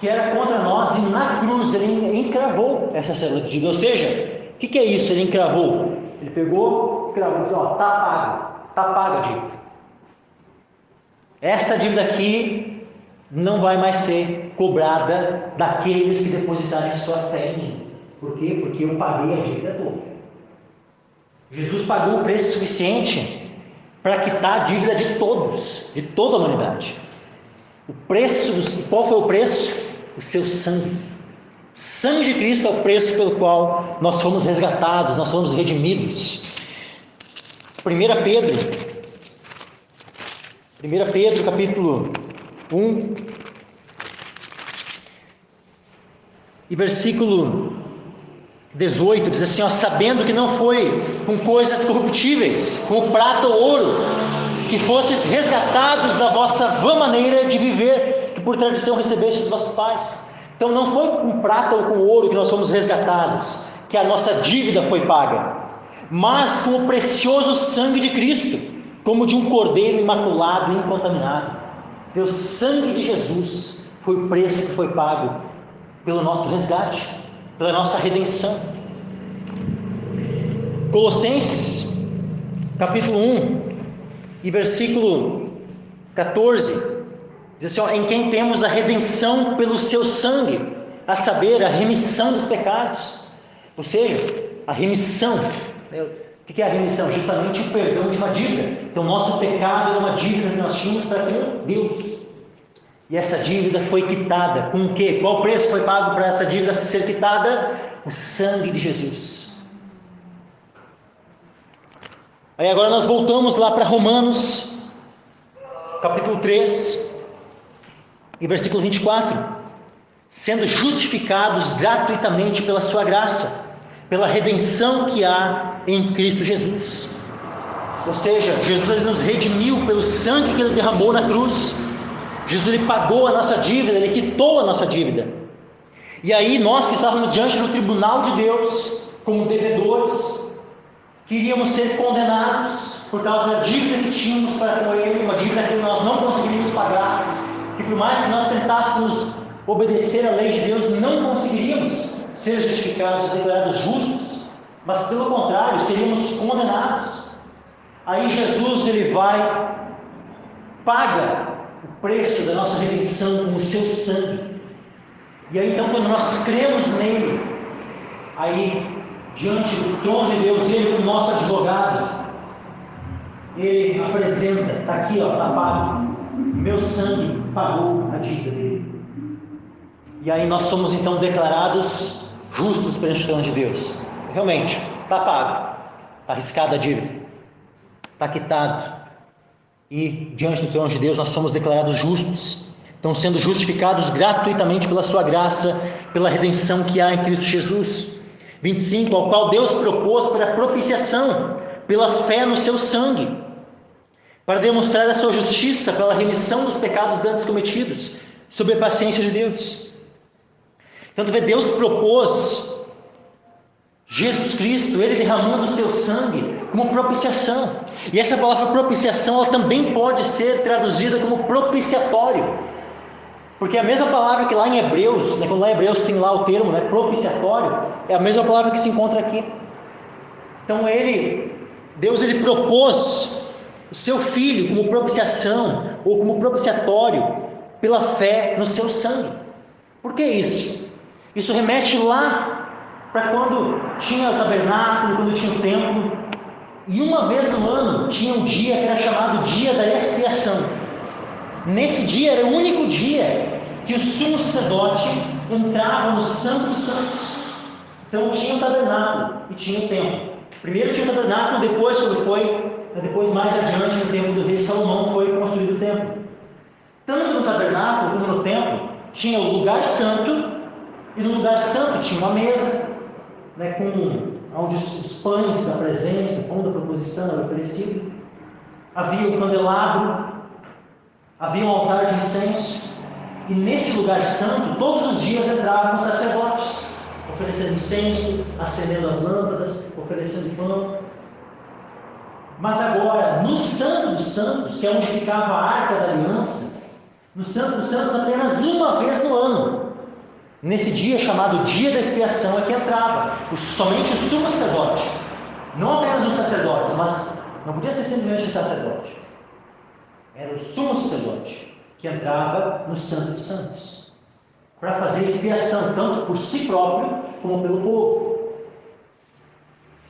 que era contra nós, e na cruz ele encravou essa cédula de dívida. Ou seja, o que é isso? Ele encravou, ele pegou, cravou, disse, está paga a dívida. Essa dívida aqui não vai mais ser cobrada daqueles que depositarem sua fé em mim. Por quê? Porque eu paguei a dívida toda. Jesus pagou o preço suficiente para quitar a dívida de todos, de toda a humanidade. O preço, qual foi o preço? O seu sangue. O sangue de Cristo é o preço pelo qual nós fomos resgatados, nós fomos redimidos. 1 Pedro capítulo 1 e versículo 18, diz assim, sabendo que não foi com coisas corruptíveis, como prata ou ouro, que fostes resgatados da vossa vã maneira de viver, que por tradição recebestes vossos pais. Então não foi com prata ou com ouro que nós fomos resgatados, que a nossa dívida foi paga, mas com o precioso sangue de Cristo, como de um cordeiro imaculado e incontaminado. O sangue de Jesus foi o preço que foi pago pelo nosso resgate, pela nossa redenção. Colossenses capítulo 1 e versículo 14 Diz assim, ó, em quem temos a redenção pelo seu sangue, a saber, a remissão dos pecados. Ou seja, a remissão. O que é a remissão? Justamente o perdão de uma dívida. Então, nosso pecado era uma dívida que nós tínhamos para com Deus. E essa dívida foi quitada. Com o quê? Qual preço foi pago para essa dívida ser quitada? O sangue de Jesus. Aí agora nós voltamos lá para Romanos, capítulo 3, e versículo 24. Sendo justificados gratuitamente pela sua graça, pela redenção que há em Cristo Jesus. Ou seja, Jesus ele nos redimiu pelo sangue que ele derramou na cruz. Jesus ele pagou a nossa dívida, ele quitou a nossa dívida. E aí nós que estávamos diante do tribunal de Deus, como devedores, queríamos ser condenados por causa da dívida que tínhamos para com ele, uma dívida que nós não conseguiríamos pagar, que por mais que nós tentássemos obedecer à lei de Deus, não conseguiríamos ser justificados, declarados justos, mas pelo contrário, seríamos condenados. Aí Jesus ele vai, paga o preço da nossa redenção com o seu sangue. E aí então quando nós cremos nele, aí diante do trono de Deus, ele como nosso advogado, ele apresenta, está aqui, está pago, meu sangue pagou a dívida dele. E aí nós somos então declarados justos perante o trono de Deus. Realmente, está pago, está arriscada a dívida, está quitado. E diante do trono de Deus nós somos declarados justos. Então sendo justificados gratuitamente pela sua graça, pela redenção que há em Cristo Jesus. 25, ao qual Deus propôs para propiciação, pela fé no seu sangue, para demonstrar a sua justiça, pela remissão dos pecados dantes cometidos, sob a paciência de Deus. Então, Deus propôs Jesus Cristo, ele derramando o seu sangue como propiciação. E essa palavra propiciação, ela também pode ser traduzida como propiciatório. Porque a mesma palavra que lá em Hebreus, quando lá em Hebreus tem lá o termo, propiciatório, é a mesma palavra que se encontra aqui. Então Deus ele propôs o seu Filho como propiciação, ou como propiciatório, pela fé no seu sangue. Por que isso? Isso remete lá para quando tinha o tabernáculo, quando tinha o templo, e uma vez no ano tinha um dia que era chamado dia da expiação. Nesse dia era o único dia que o sumo sacerdote entrava no Santo dos Santos. Então tinha o tabernáculo e tinha o templo. Primeiro tinha o tabernáculo, depois mais adiante no tempo do rei Salomão foi construído o templo. Tanto no tabernáculo como no templo tinha o lugar santo, e no lugar santo tinha uma mesa, onde os pães da presença, o pão da proposição era oferecido. Havia o candelabro, havia um altar de incenso, e nesse lugar santo, todos os dias entravam os sacerdotes, oferecendo incenso, acendendo as lâmpadas, oferecendo pão. Mas agora, no Santo dos Santos, que é onde ficava a Arca da Aliança, no Santo dos Santos apenas uma vez no ano, nesse dia chamado Dia da Expiação, é que entrava somente o sumo sacerdote, não apenas os sacerdotes, mas não podia ser simplesmente o sacerdote, era o sumo sacerdote que entrava no Santo dos Santos, para fazer expiação, tanto por si próprio, como pelo povo.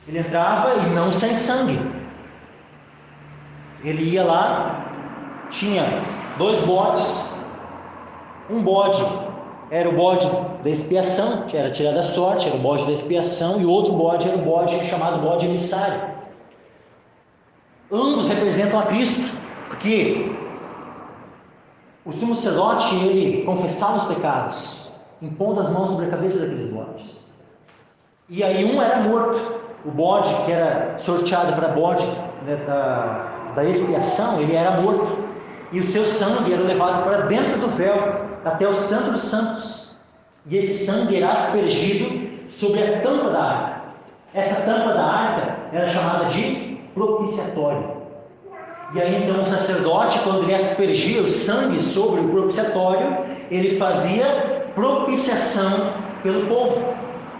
Ele entrava e não sem sangue. Ele ia lá, tinha 2 bodes, um bode era o bode da expiação, era tirada a sorte, era o bode da expiação, e o outro bode era o bode chamado bode emissário. Ambos representam a Cristo, porque o sumo sacerdote, ele confessava os pecados, impondo as mãos sobre a cabeça daqueles bodes. E aí um era morto, o bode que era sorteado para bode da expiação, ele era morto, e o seu sangue era levado para dentro do véu, até o Santo dos Santos, e esse sangue era aspergido sobre a tampa da arca. Essa tampa da arca era chamada de propiciatório. E aí então o sacerdote, quando ele aspergia o sangue sobre o propiciatório, ele fazia propiciação pelo povo,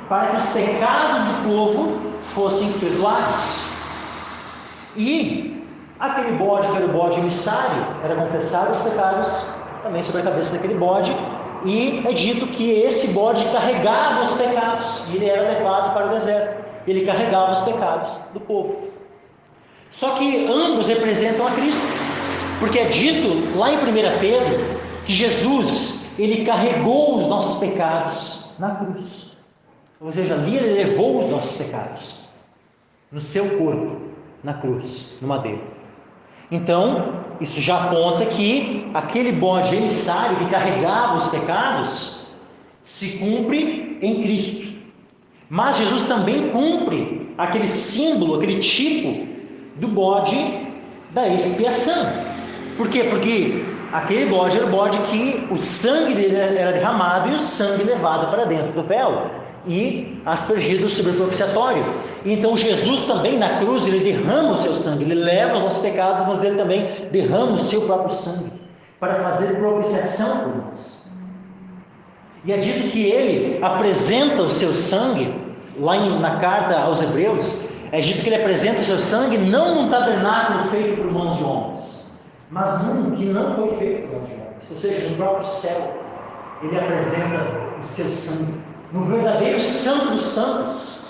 para que os pecados do povo fossem perdoados. E aquele bode, que era o bode emissário, era confessar os pecados também sobre a cabeça daquele bode, e é dito que esse bode carregava os pecados, e ele era levado para o deserto, ele carregava os pecados do povo. Só que ambos representam a Cristo, porque é dito lá em 1 Pedro, que Jesus, ele carregou os nossos pecados na cruz, ou seja, ali ele levou os nossos pecados, no seu corpo, na cruz, no madeiro. Então, isso já aponta que aquele bode emissário que carregava os pecados se cumpre em Cristo. Mas Jesus também cumpre aquele símbolo, aquele tipo do bode da expiação. Por quê? Porque aquele bode era o bode que o sangue dele era derramado e o sangue levado para dentro do véu e aspergido sobre o propiciatório. Então Jesus também na cruz, ele derrama o seu sangue, ele leva os nossos pecados, mas ele também derrama o seu próprio sangue para fazer propiciação por nós. E é dito que ele apresenta o seu sangue, lá na carta aos Hebreus, é dito que ele apresenta o seu sangue não num tabernáculo feito por mãos de homens, mas num que não foi feito por mãos de homens, ou seja, no próprio céu, ele apresenta o seu sangue, no verdadeiro Santo dos Santos,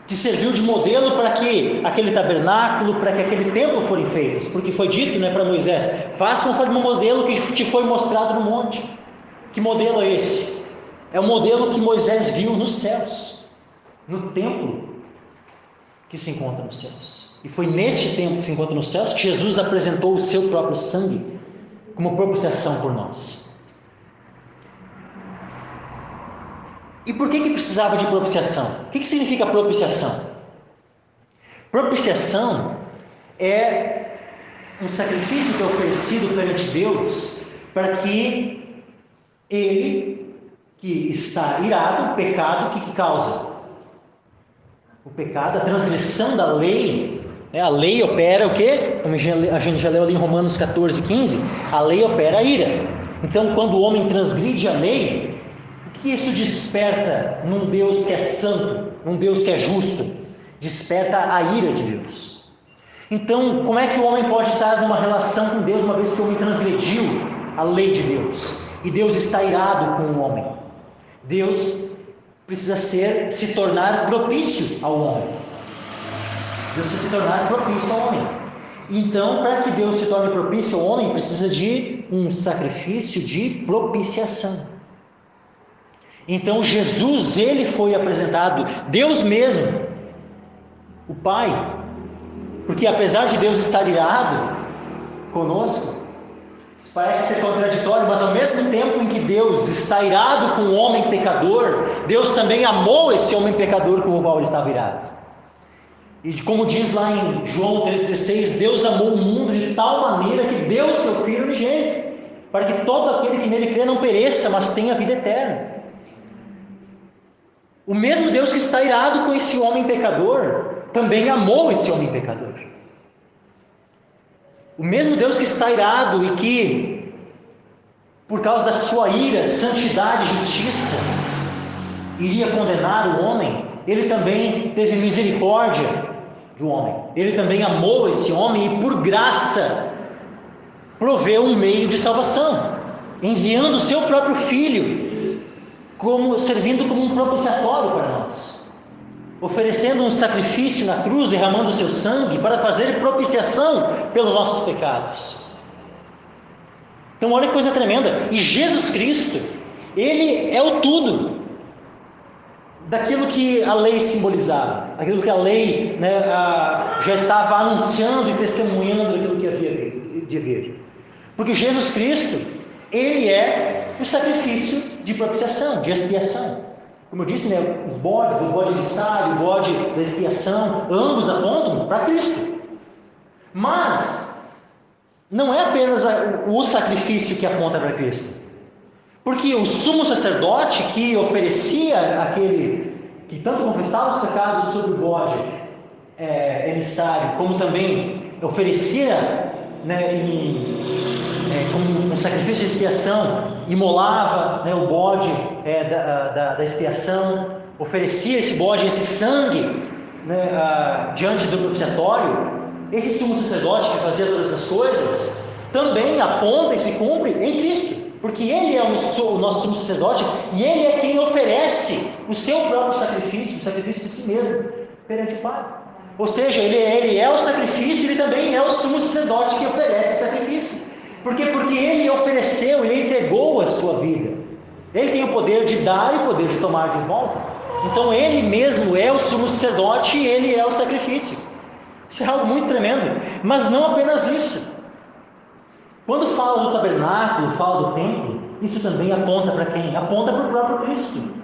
que serviu de modelo para que aquele tabernáculo, para que aquele templo forem feitos, porque foi dito, para Moisés, faça conforme o modelo que te foi mostrado no monte. Que modelo é esse? É o modelo que Moisés viu nos céus, no templo que se encontra nos céus. E foi neste templo que se encontra nos céus que Jesus apresentou o seu próprio sangue como propiciação por nós. E por que precisava de propiciação? O que significa propiciação? Propiciação é um sacrifício que é oferecido perante Deus para que ele, que está irado, o pecado, o que causa? O pecado, a transgressão da lei, a lei opera o quê? Como a gente já leu ali em Romanos 14, 15, a lei opera a ira. Então, quando o homem transgride a lei, o que isso desperta num Deus que é santo, num Deus que é justo? Desperta a ira de Deus. Então, como é que o homem pode estar numa relação com Deus uma vez que o homem transgrediu a lei de Deus? E Deus está irado com o homem. Deus precisa se tornar propício ao homem. Deus precisa se tornar propício ao homem. Então, para que Deus se torne propício ao homem, precisa de um sacrifício de propiciação. Então Jesus, ele foi apresentado, Deus mesmo, o Pai, porque apesar de Deus estar irado conosco, isso parece ser contraditório, mas ao mesmo tempo em que Deus está irado com o homem pecador, Deus também amou esse homem pecador com o qual ele estava irado. E como diz lá em João 3,16, Deus amou o mundo de tal maneira que deu o seu Filho unigênito, para que todo aquele que nele crê não pereça, mas tenha vida eterna. O mesmo Deus que está irado com esse homem pecador, também amou esse homem pecador. O mesmo Deus que está irado e que, por causa da sua ira, santidade e justiça, iria condenar o homem, ele também teve misericórdia do homem. Ele também amou esse homem e, por graça, proveu um meio de salvação, enviando o seu próprio Filho, servindo como um propiciatório para nós, oferecendo um sacrifício na cruz, derramando o seu sangue para fazer propiciação pelos nossos pecados. Então olha que coisa tremenda. E Jesus Cristo, ele é o tudo daquilo que a lei simbolizava, aquilo que a lei já estava anunciando e testemunhando aquilo que havia de vir. Porque Jesus Cristo, ele é o sacrifício de propiciação, de expiação. Como eu disse, os bodes, o bode emissário, o bode da expiação, ambos apontam para Cristo. Mas não é apenas o sacrifício que aponta para Cristo. Porque o sumo sacerdote que oferecia aquele que tanto confessava os pecados sobre o bode emissário, como também oferecia como um sacrifício de expiação, imolava o bode da expiação, oferecia esse bode, esse sangue diante do propiciatório. Esse sumo sacerdote que fazia todas essas coisas também aponta e se cumpre em Cristo. porque Ele é o nosso sumo sacerdote, e Ele é quem oferece o seu próprio sacrifício, o sacrifício de si mesmo, perante o Pai. Ou seja, ele é o sacrifício, Ele também é o sumo sacerdote que oferece o sacrifício. Por quê? Porque Ele ofereceu, Ele entregou a sua vida. Ele tem o poder de dar e o poder de tomar de volta. Então Ele mesmo é o sumo sacerdote e Ele é o sacrifício. Isso é algo muito tremendo. Mas não apenas isso. Quando fala do tabernáculo, fala do templo, isso também aponta para quem? Aponta para o próprio Cristo.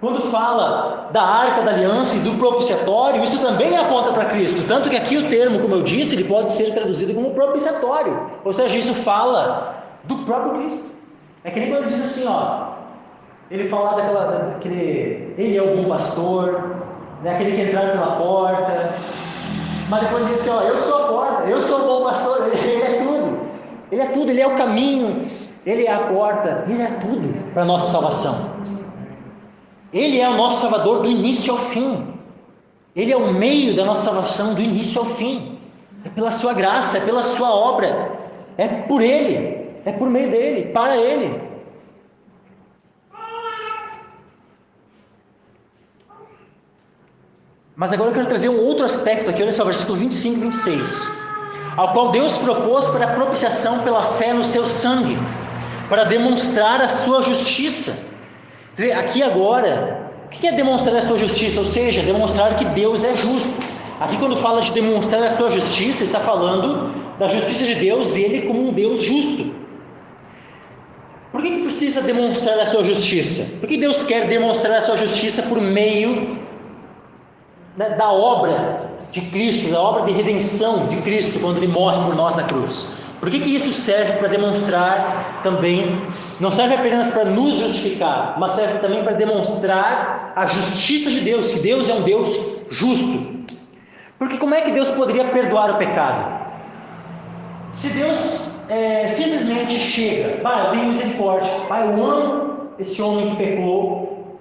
Quando fala da arca da aliança e do propiciatório, isso também aponta para Cristo. Tanto que aqui o termo, como eu disse, ele pode ser traduzido como propiciatório. Ou seja, isso fala do próprio Cristo. É que nem quando diz assim, ele fala daquele, ele é o bom pastor, né, aquele que entrar pela porta, mas depois diz assim, eu sou a porta, eu sou o bom pastor, ele é tudo. Ele é tudo, Ele é o caminho, Ele é a porta, Ele é tudo para a nossa salvação. Ele é o nosso Salvador do início ao fim. Ele é o meio da nossa salvação do início ao fim. É pela sua graça, é pela sua obra, é por Ele, é por meio dEle, para Ele. Mas agora eu quero trazer um outro aspecto aqui, olha só, versículo 25 e 26. Ao qual Deus propôs para a propiciação pela fé no seu sangue, para demonstrar a sua justiça. Aqui agora, o que é demonstrar a sua justiça? Ou seja, demonstrar que Deus é justo. Aqui quando fala de demonstrar a sua justiça, está falando da justiça de Deus e Ele como um Deus justo. Por que precisa demonstrar a sua justiça? Por que Deus quer demonstrar a sua justiça por meio da obra de Cristo, da obra de redenção de Cristo, quando Ele morre por nós na cruz? Por que isso serve? Para demonstrar também, não serve apenas para nos justificar, mas serve também para demonstrar a justiça de Deus, que Deus é um Deus justo. Porque como é que Deus poderia perdoar o pecado? Se Deus simplesmente chega, Pai, eu tenho misericórdia, Pai, eu amo esse homem que pecou,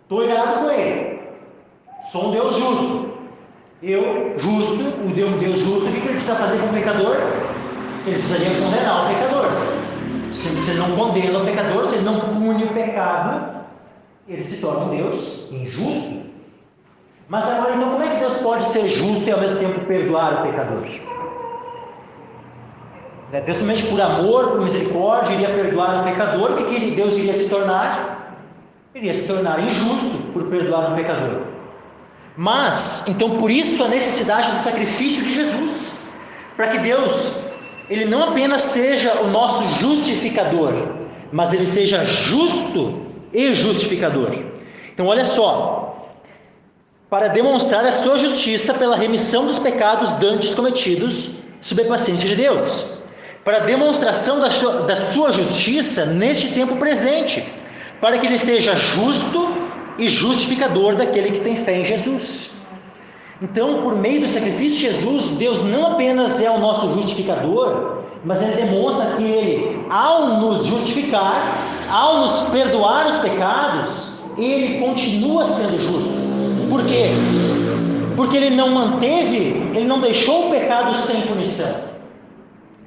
estou irado com ele, sou um Deus justo. Eu, justo, um Deus justo, o que ele precisa fazer com o pecador? Ele precisaria condenar o pecador. Se ele não condena o pecador, se ele não pune o pecado, ele se torna um Deus injusto. Mas agora, então, como é que Deus pode ser justo e ao mesmo tempo perdoar o pecador? Deus somente por amor, por misericórdia, iria perdoar o pecador. O que Deus iria se tornar? Iria se tornar injusto por perdoar o pecador. Mas, então, por isso a necessidade do sacrifício de Jesus, para que Deus, Ele não apenas seja o nosso justificador, mas Ele seja justo e justificador. Então, olha só, para demonstrar a sua justiça pela remissão dos pecados dantes cometidos sob a paciência de Deus, para a demonstração da sua justiça neste tempo presente, para que Ele seja justo e justificador daquele que tem fé em Jesus. Então, por meio do sacrifício de Jesus, Deus não apenas é o nosso justificador, mas Ele demonstra que Ele, ao nos justificar, ao nos perdoar os pecados, Ele continua sendo justo. Por quê? Porque Ele não manteve, Ele não deixou o pecado sem punição.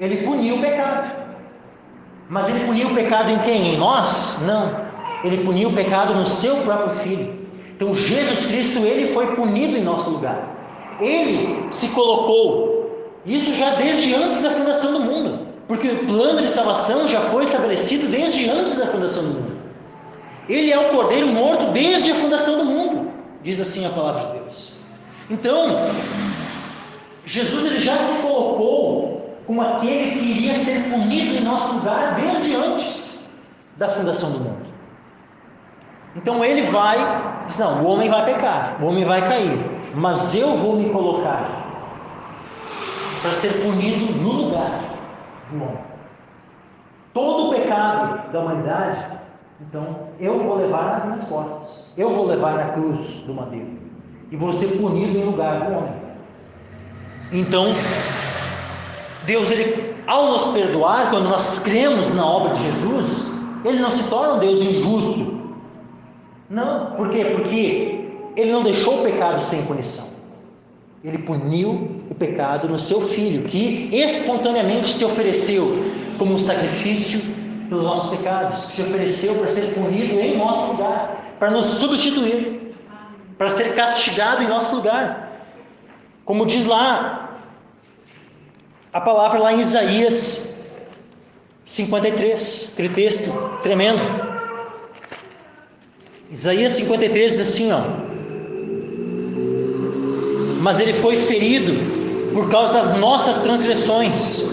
Ele puniu o pecado. Mas Ele puniu o pecado em quem? Em nós? Não. Ele puniu o pecado no seu próprio Filho. Então Jesus Cristo, Ele foi punido em nosso lugar. Ele se colocou, isso já desde antes da fundação do mundo, porque o plano de salvação já foi estabelecido desde antes da fundação do mundo. Ele é o Cordeiro morto desde a fundação do mundo, diz assim a palavra de Deus. Então, Jesus, Ele já se colocou como aquele que iria ser punido em nosso lugar desde antes da fundação do mundo. Então Ele diz, não, o homem vai pecar, o homem vai cair, mas eu vou me colocar para ser punido no lugar do homem. Todo o pecado da humanidade, então, eu vou levar nas minhas costas, eu vou levar na cruz do madeiro, e vou ser punido em lugar do homem. Então, Deus, Ele, ao nos perdoar, quando nós cremos na obra de Jesus, Ele não se torna um Deus injusto. Não, por quê? Porque Ele não deixou o pecado sem punição. Ele puniu o pecado no seu Filho, que espontaneamente se ofereceu como um sacrifício pelos nossos pecados, que se ofereceu para ser punido em nosso lugar, para nos substituir, para ser castigado em nosso lugar. Como diz lá a palavra lá em Isaías 53, aquele texto tremendo. Isaías 53 diz assim, mas ele foi ferido por causa das nossas transgressões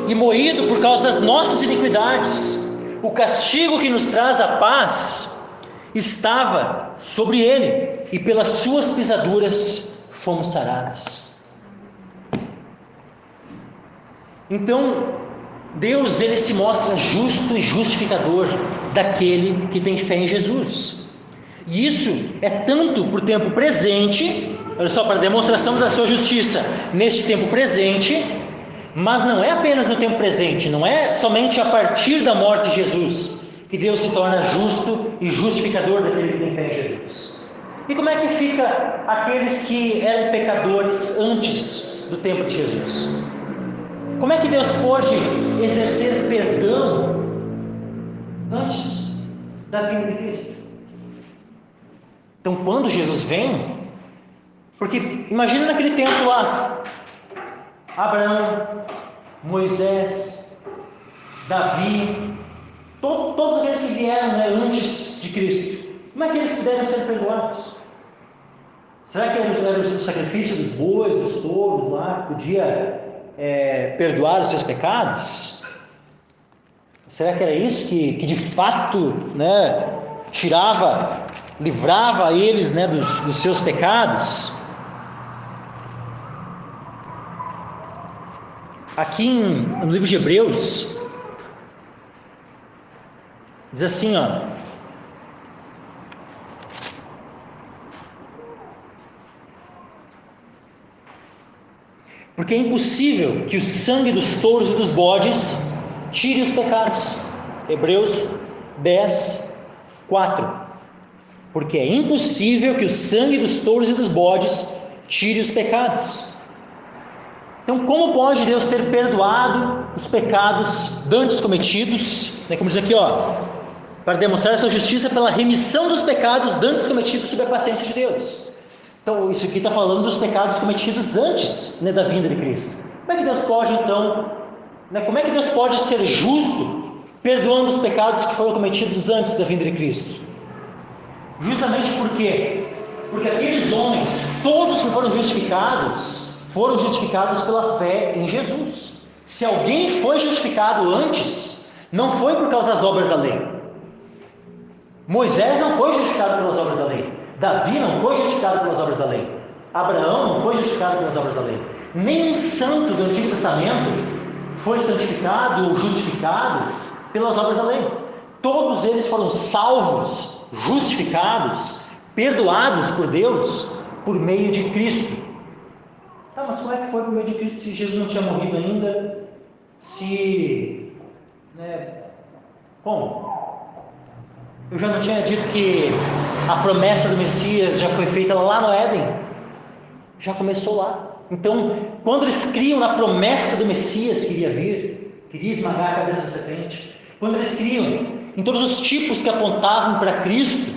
e moído por causa das nossas iniquidades. O castigo que nos traz a paz estava sobre ele, e pelas suas pisaduras fomos sarados. Então, Deus, ele se mostra justo e justificador daquele que tem fé em Jesus. E isso é tanto para o tempo presente, olha só, para a demonstração da sua justiça neste tempo presente, mas não é apenas no tempo presente, não é somente a partir da morte de Jesus que Deus se torna justo e justificador daquele que tem fé em Jesus. E como é que fica aqueles que eram pecadores antes do tempo de Jesus? Como é que Deus pode exercer perdão antes da vinda de Cristo? Então, quando Jesus vem, porque imagina naquele tempo lá, Abraão, Moisés, Davi, todos aqueles que vieram antes de Cristo, como é que eles puderam ser perdoados? Será que era o sacrifício dos bois, dos touros lá, que podia perdoar os seus pecados? Será que era isso que de fato livrava eles dos seus pecados? Aqui no livro de Hebreus diz assim, porque é impossível que o sangue dos touros e dos bodes tire os pecados. Hebreus 10, 4. Porque é impossível que o sangue dos touros e dos bodes tire os pecados. Então, como pode Deus ter perdoado os pecados dantes cometidos, como diz aqui, para demonstrar a sua justiça pela remissão dos pecados dantes cometidos sob a paciência de Deus? Então, isso aqui está falando dos pecados cometidos antes da vinda de Cristo. Como é que Deus pode, então, como é que Deus pode ser justo perdoando os pecados que foram cometidos antes da vinda de Cristo? Justamente porque aqueles homens, todos que foram justificados pela fé em Jesus. Se alguém foi justificado antes, não foi por causa das obras da lei. Moisés não foi justificado pelas obras da lei. Davi não foi justificado pelas obras da lei. Abraão não foi justificado pelas obras da lei. Nenhum santo do Antigo Testamento foi santificado ou justificado pelas obras da lei. Todos eles foram salvos, justificados, perdoados por Deus por meio de Cristo. Mas como é que foi por meio de Cristo se Jesus não tinha morrido ainda? Como? Eu já não tinha dito que a promessa do Messias já foi feita lá no Éden? Já começou lá. Então, quando eles criam na promessa do Messias que iria vir, queria esmagar a cabeça da serpente, quando eles criam em todos os tipos que apontavam para Cristo,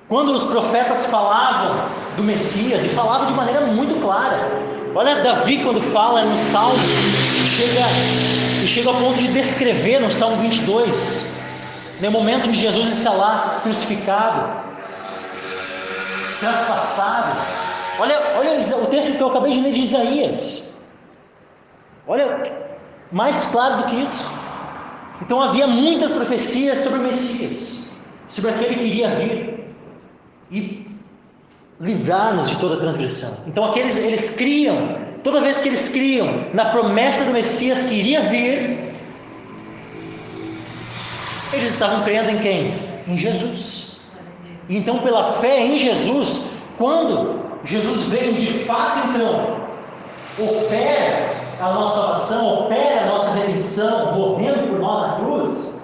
quando os profetas falavam do Messias, e falavam de maneira muito clara. Olha Davi quando fala no Salmo, chega ao ponto de descrever no Salmo 22, no momento em que Jesus está lá, crucificado, transpassado. Olha o texto que eu acabei de ler de Isaías. Olha, mais claro do que isso. Então havia muitas profecias sobre o Messias, sobre aquele que iria vir e livrar-nos de toda transgressão. Então eles criam, toda vez que eles criam na promessa do Messias que iria vir, eles estavam crendo em quem? Em Jesus. Então, pela fé em Jesus, quando Jesus veio de fato, então opera a nossa salvação, opera a nossa redenção, morrendo por nós na cruz,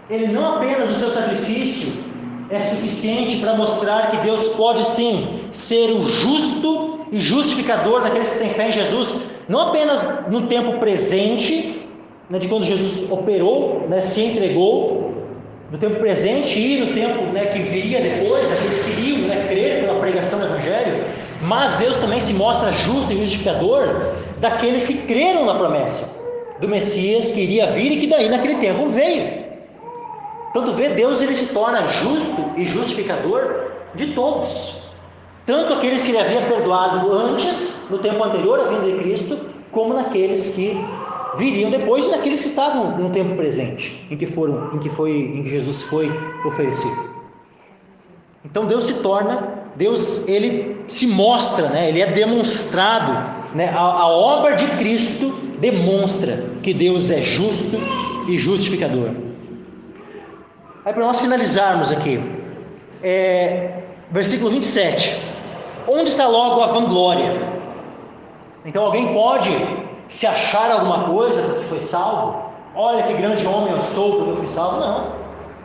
ele não apenas o seu sacrifício é suficiente para mostrar que Deus pode sim ser o justo e justificador daqueles que têm fé em Jesus, não apenas no tempo presente, né, de quando Jesus operou, né, se entregou, no tempo presente e no tempo, né, que viria depois, aqueles que iriam, né, crer pela pregação do Evangelho. Mas Deus também se mostra justo e justificador daqueles que creram na promessa do Messias que iria vir e que daí naquele tempo veio. Tanto vê, Deus ele se torna justo e justificador de todos, tanto aqueles que ele havia perdoado antes, no tempo anterior à vinda de Cristo, como naqueles que viriam depois e naqueles que estavam no tempo presente, em que Jesus foi oferecido. Então Deus ele se mostra, né? Ele é demonstrado, né? A obra de Cristo demonstra que Deus é justo e justificador. Aí para nós finalizarmos aqui, versículo 27, onde está logo a vanglória? Então alguém pode se achar alguma coisa porque foi salvo? Olha que grande homem eu sou porque eu fui salvo. Não,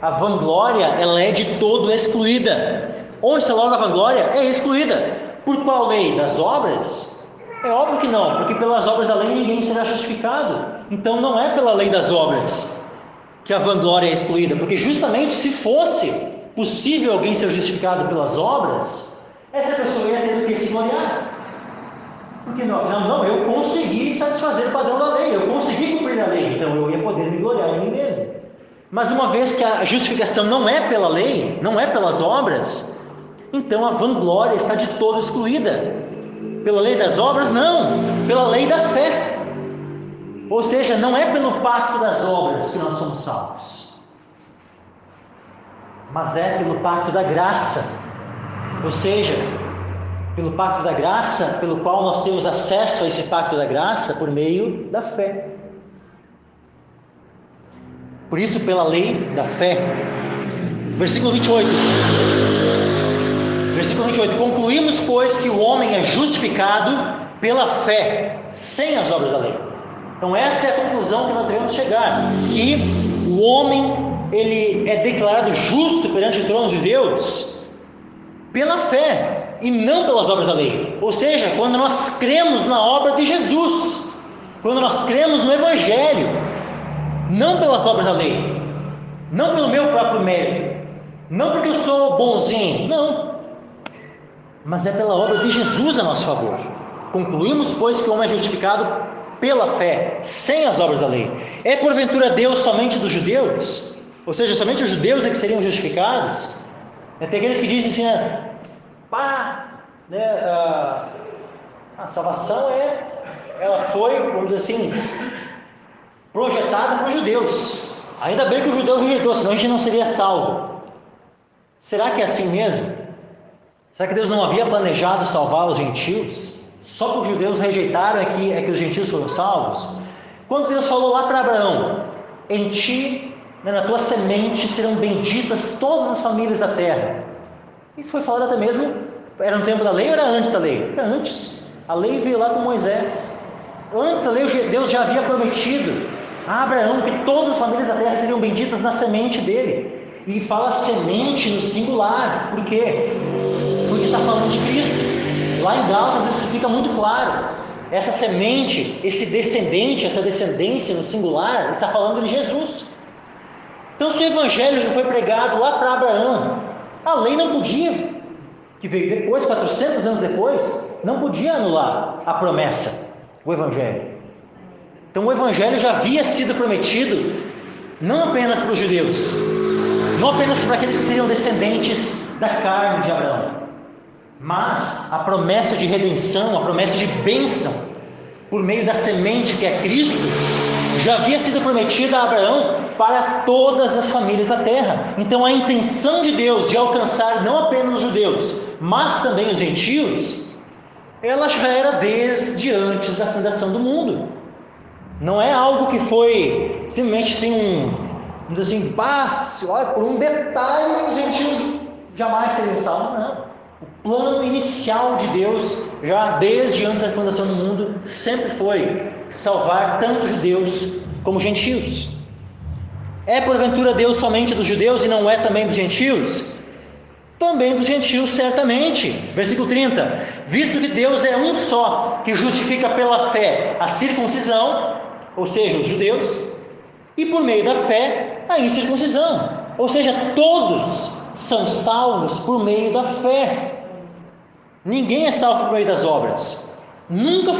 a vanglória ela é de todo excluída. Onde está logo a vanglória? É excluída. Por qual lei? Das obras? É óbvio que não, porque pelas obras da lei ninguém será justificado. Então não é pela lei das obras que a vanglória é excluída, porque justamente se fosse possível alguém ser justificado pelas obras, essa pessoa ia ter que se gloriar. Porque não, eu consegui satisfazer o padrão da lei, eu consegui cumprir a lei, então eu ia poder me gloriar em mim mesmo. Mas uma vez que a justificação não é pela lei, não é pelas obras, então a vanglória está de todo excluída. Pela lei das obras, não, pela lei da fé. Ou seja, não é pelo pacto das obras que nós somos salvos, mas é pelo pacto da graça. Ou seja, pelo pacto da graça, pelo qual nós temos acesso a esse pacto da graça por meio da fé. Por isso, pela lei da fé. Versículo 28. Concluímos, pois, que o homem é justificado pela fé, sem as obras da lei. Então essa é a conclusão que nós devemos chegar, que o homem ele é declarado justo perante o trono de Deus pela fé e não pelas obras da lei. Ou seja, quando nós cremos na obra de Jesus, quando nós cremos no Evangelho, não pelas obras da lei, não pelo meu próprio mérito, não porque eu sou bonzinho, não, mas é pela obra de Jesus a nosso favor. Concluímos, pois, que o homem é justificado pela fé, sem as obras da lei. É porventura Deus somente dos judeus? Ou seja, somente os judeus é que seriam justificados? Tem aqueles que dizem assim, a salvação ela foi, vamos dizer assim, projetada para os judeus. Ainda bem que o judeu rejeitou, senão a gente não seria salvo. Será que é assim mesmo? Será que Deus não havia planejado salvar os gentios? Só porque os judeus rejeitaram é que os gentios foram salvos? Quando Deus falou lá para Abraão, em ti, na tua semente serão benditas todas as famílias da terra. Isso foi falado até mesmo, era no tempo da lei ou era antes da lei? Era antes. A lei veio lá com Moisés. Antes da lei, Deus já havia prometido a Abraão que todas as famílias da terra seriam benditas na semente dele. E fala semente no singular. Por quê? Porque está falando de Cristo. Lá em Gálatas isso fica muito claro. Essa semente, esse descendente, essa descendência no singular, está falando de Jesus. Então, se o Evangelho já foi pregado lá para Abraão, a lei não podia, que veio depois, 400 anos depois, não podia anular a promessa, o Evangelho. Então, o Evangelho já havia sido prometido, não apenas para os judeus, não apenas para aqueles que seriam descendentes da carne de Abraão, mas a promessa de redenção, a promessa de bênção, por meio da semente que é Cristo, já havia sido prometida a Abraão para todas as famílias da terra. Então a intenção de Deus de alcançar não apenas os judeus, mas também os gentios, ela já era desde antes da fundação do mundo. Não é algo que foi simplesmente assim, se olha por um detalhe, os gentios jamais seriam salvos. Não. O plano inicial de Deus, já desde antes da fundação do mundo, sempre foi salvar tanto judeus como gentios. É porventura Deus somente dos judeus e não é também dos gentios? Também dos gentios, certamente. Versículo 30. Visto que Deus é um só, que justifica pela fé a circuncisão, ou seja, os judeus, e por meio da fé, a incircuncisão. Ou seja, todos são salvos por meio da fé. Ninguém é salvo por meio das obras. Nunca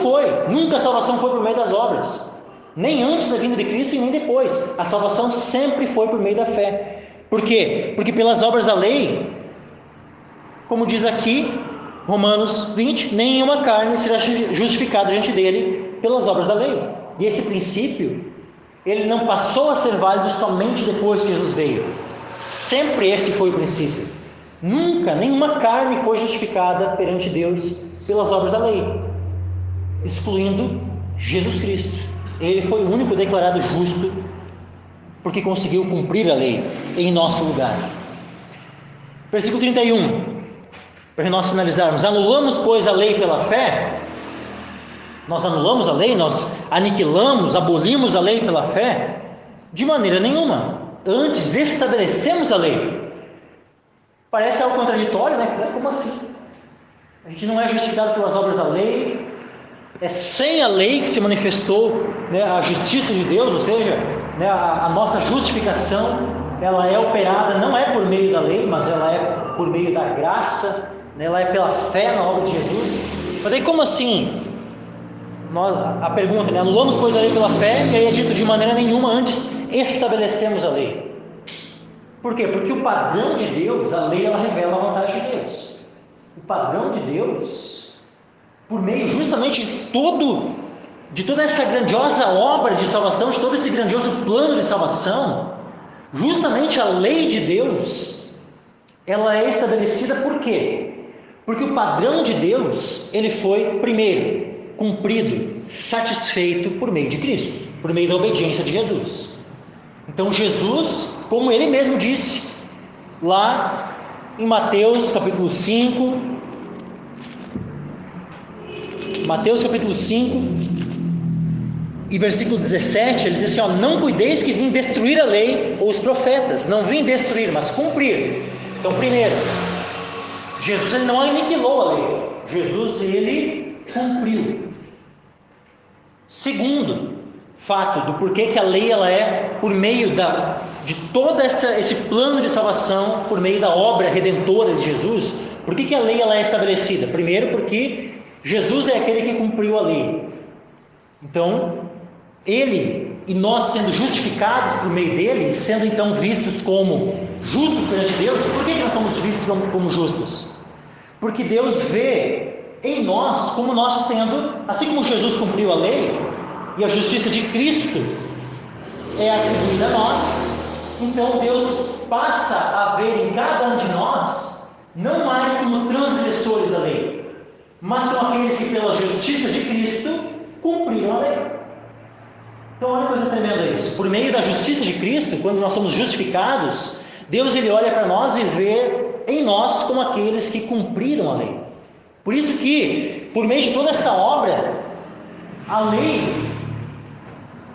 a salvação foi por meio das obras. Nem antes da vinda de Cristo e nem depois. A salvação sempre foi por meio da fé. Por quê? Porque pelas obras da lei, como diz aqui, Romanos 20, nenhuma carne será justificada diante dele pelas obras da lei. E esse princípio, ele não passou a ser válido somente depois que Jesus veio. Sempre esse foi o princípio. Nunca, nenhuma carne foi justificada perante Deus pelas obras da lei, excluindo Jesus Cristo. Ele foi o único declarado justo, porque conseguiu cumprir a lei em nosso lugar. Versículo 31, para nós finalizarmos: anulamos, pois, a lei pela fé? Nós anulamos a lei? Nós aniquilamos, abolimos a lei pela fé? De maneira nenhuma. Antes estabelecemos a lei. Parece algo contraditório, né? Como assim? A gente não é justificado pelas obras da lei. É sem a lei que se manifestou, né, a justiça de Deus, ou seja, né, a nossa justificação, ela é operada, não é por meio da lei, mas ela é por meio da graça, né, ela é pela fé na obra de Jesus. Mas aí como assim? A pergunta, né? Anulamos, pois, a lei pela fé, e aí é dito: de maneira nenhuma, antes estabelecemos a lei. Por quê? Porque o padrão de Deus, a lei, ela revela a vontade de Deus. O padrão de Deus, por meio justamente de toda essa grandiosa obra de salvação, de todo esse grandioso plano de salvação, justamente a lei de Deus, ela é estabelecida por quê? Porque o padrão de Deus, ele foi, primeiro, cumprido, satisfeito por meio de Cristo, por meio da obediência de Jesus. Então Jesus, como ele mesmo disse, lá em Mateus capítulo 5, e versículo 17, ele diz assim: não cuideis que vim destruir a lei ou os profetas. Não vim destruir, mas cumprir. Então, primeiro, Jesus, ele não aniquilou a lei. Jesus, ele cumpriu. Segundo fato do porquê que a lei, ela é por meio de todo esse plano de salvação, por meio da obra redentora de Jesus. Por que a lei, ela é estabelecida? Primeiro, porque Jesus é aquele que cumpriu a lei. Então, ele e nós sendo justificados por meio dele, sendo então vistos como justos perante Deus. Por que nós somos vistos como justos? Porque Deus vê em nós como nós tendo, assim como Jesus cumpriu a lei, e a justiça de Cristo é atribuída a nós, então Deus passa a ver em cada um de nós, não mais como transgressores da lei, mas como aqueles que pela justiça de Cristo cumpriram a lei. Então olha que coisa tremenda isso. Por meio da justiça de Cristo, quando nós somos justificados, Deus, ele olha para nós e vê em nós como aqueles que cumpriram a lei. Por isso que, por meio de toda essa obra, a lei,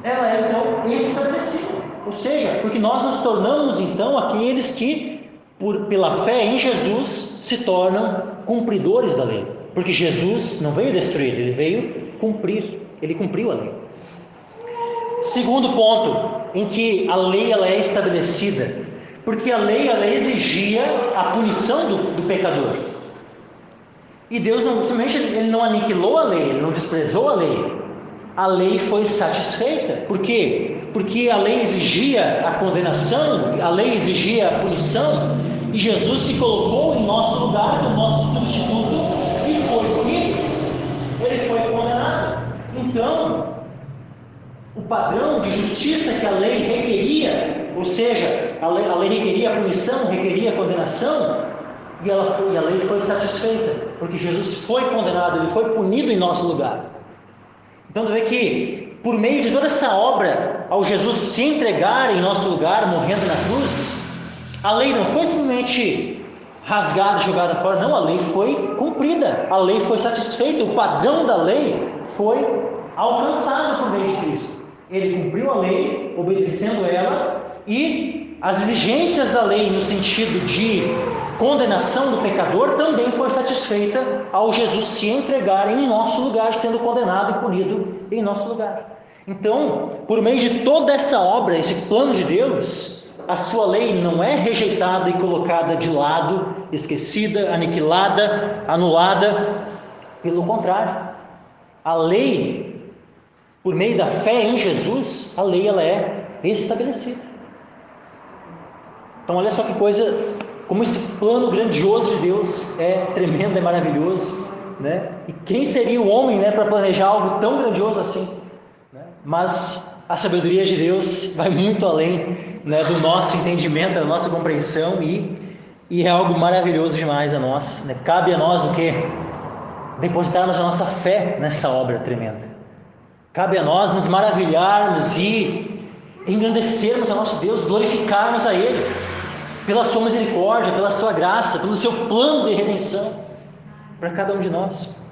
ela é então estabelecida. Ou seja, porque nós nos tornamos então aqueles que, pela fé em Jesus, se tornam cumpridores da lei. Porque Jesus não veio destruir, ele veio cumprir. Ele cumpriu a lei. Segundo ponto em que a lei, ela é estabelecida, porque a lei, ela exigia a punição do pecador. E Deus não, simplesmente ele não aniquilou a lei, ele não desprezou a lei. A lei foi satisfeita. Por quê? Porque a lei exigia a condenação, a lei exigia a punição, e Jesus se colocou em nosso lugar, como nosso substituto, e foi punido. Ele foi condenado. Então, o padrão de justiça que a lei requeria, ou seja, a lei requeria a punição, requeria a condenação, e a lei foi satisfeita, porque Jesus foi condenado, ele foi punido em nosso lugar. Então, tu vê que, por meio de toda essa obra, ao Jesus se entregar em nosso lugar, morrendo na cruz, a lei não foi simplesmente rasgada, jogada fora, não, a lei foi cumprida, a lei foi satisfeita, o padrão da lei foi alcançado por meio de Cristo. Ele cumpriu a lei, obedecendo ela, e as exigências da lei no sentido de condenação do pecador também foi satisfeita ao Jesus se entregar em nosso lugar, sendo condenado e punido em nosso lugar. Então, por meio de toda essa obra, esse plano de Deus, a sua lei não é rejeitada e colocada de lado, esquecida, aniquilada, anulada. Pelo contrário, a lei, por meio da fé em Jesus, a lei ela é estabelecida. Então olha só que coisa, como esse plano grandioso de Deus é tremendo, é maravilhoso, né? E quem seria o homem, né, para planejar algo tão grandioso assim, né? Mas a sabedoria de Deus vai muito além, né, do nosso entendimento, da nossa compreensão, e é algo maravilhoso demais a nós, né? Cabe a nós o quê? Depositarmos a nossa fé nessa obra tremenda. Cabe a nós nos maravilharmos e engrandecermos a nosso Deus, glorificarmos a Ele pela sua misericórdia, pela sua graça, pelo seu plano de redenção para cada um de nós.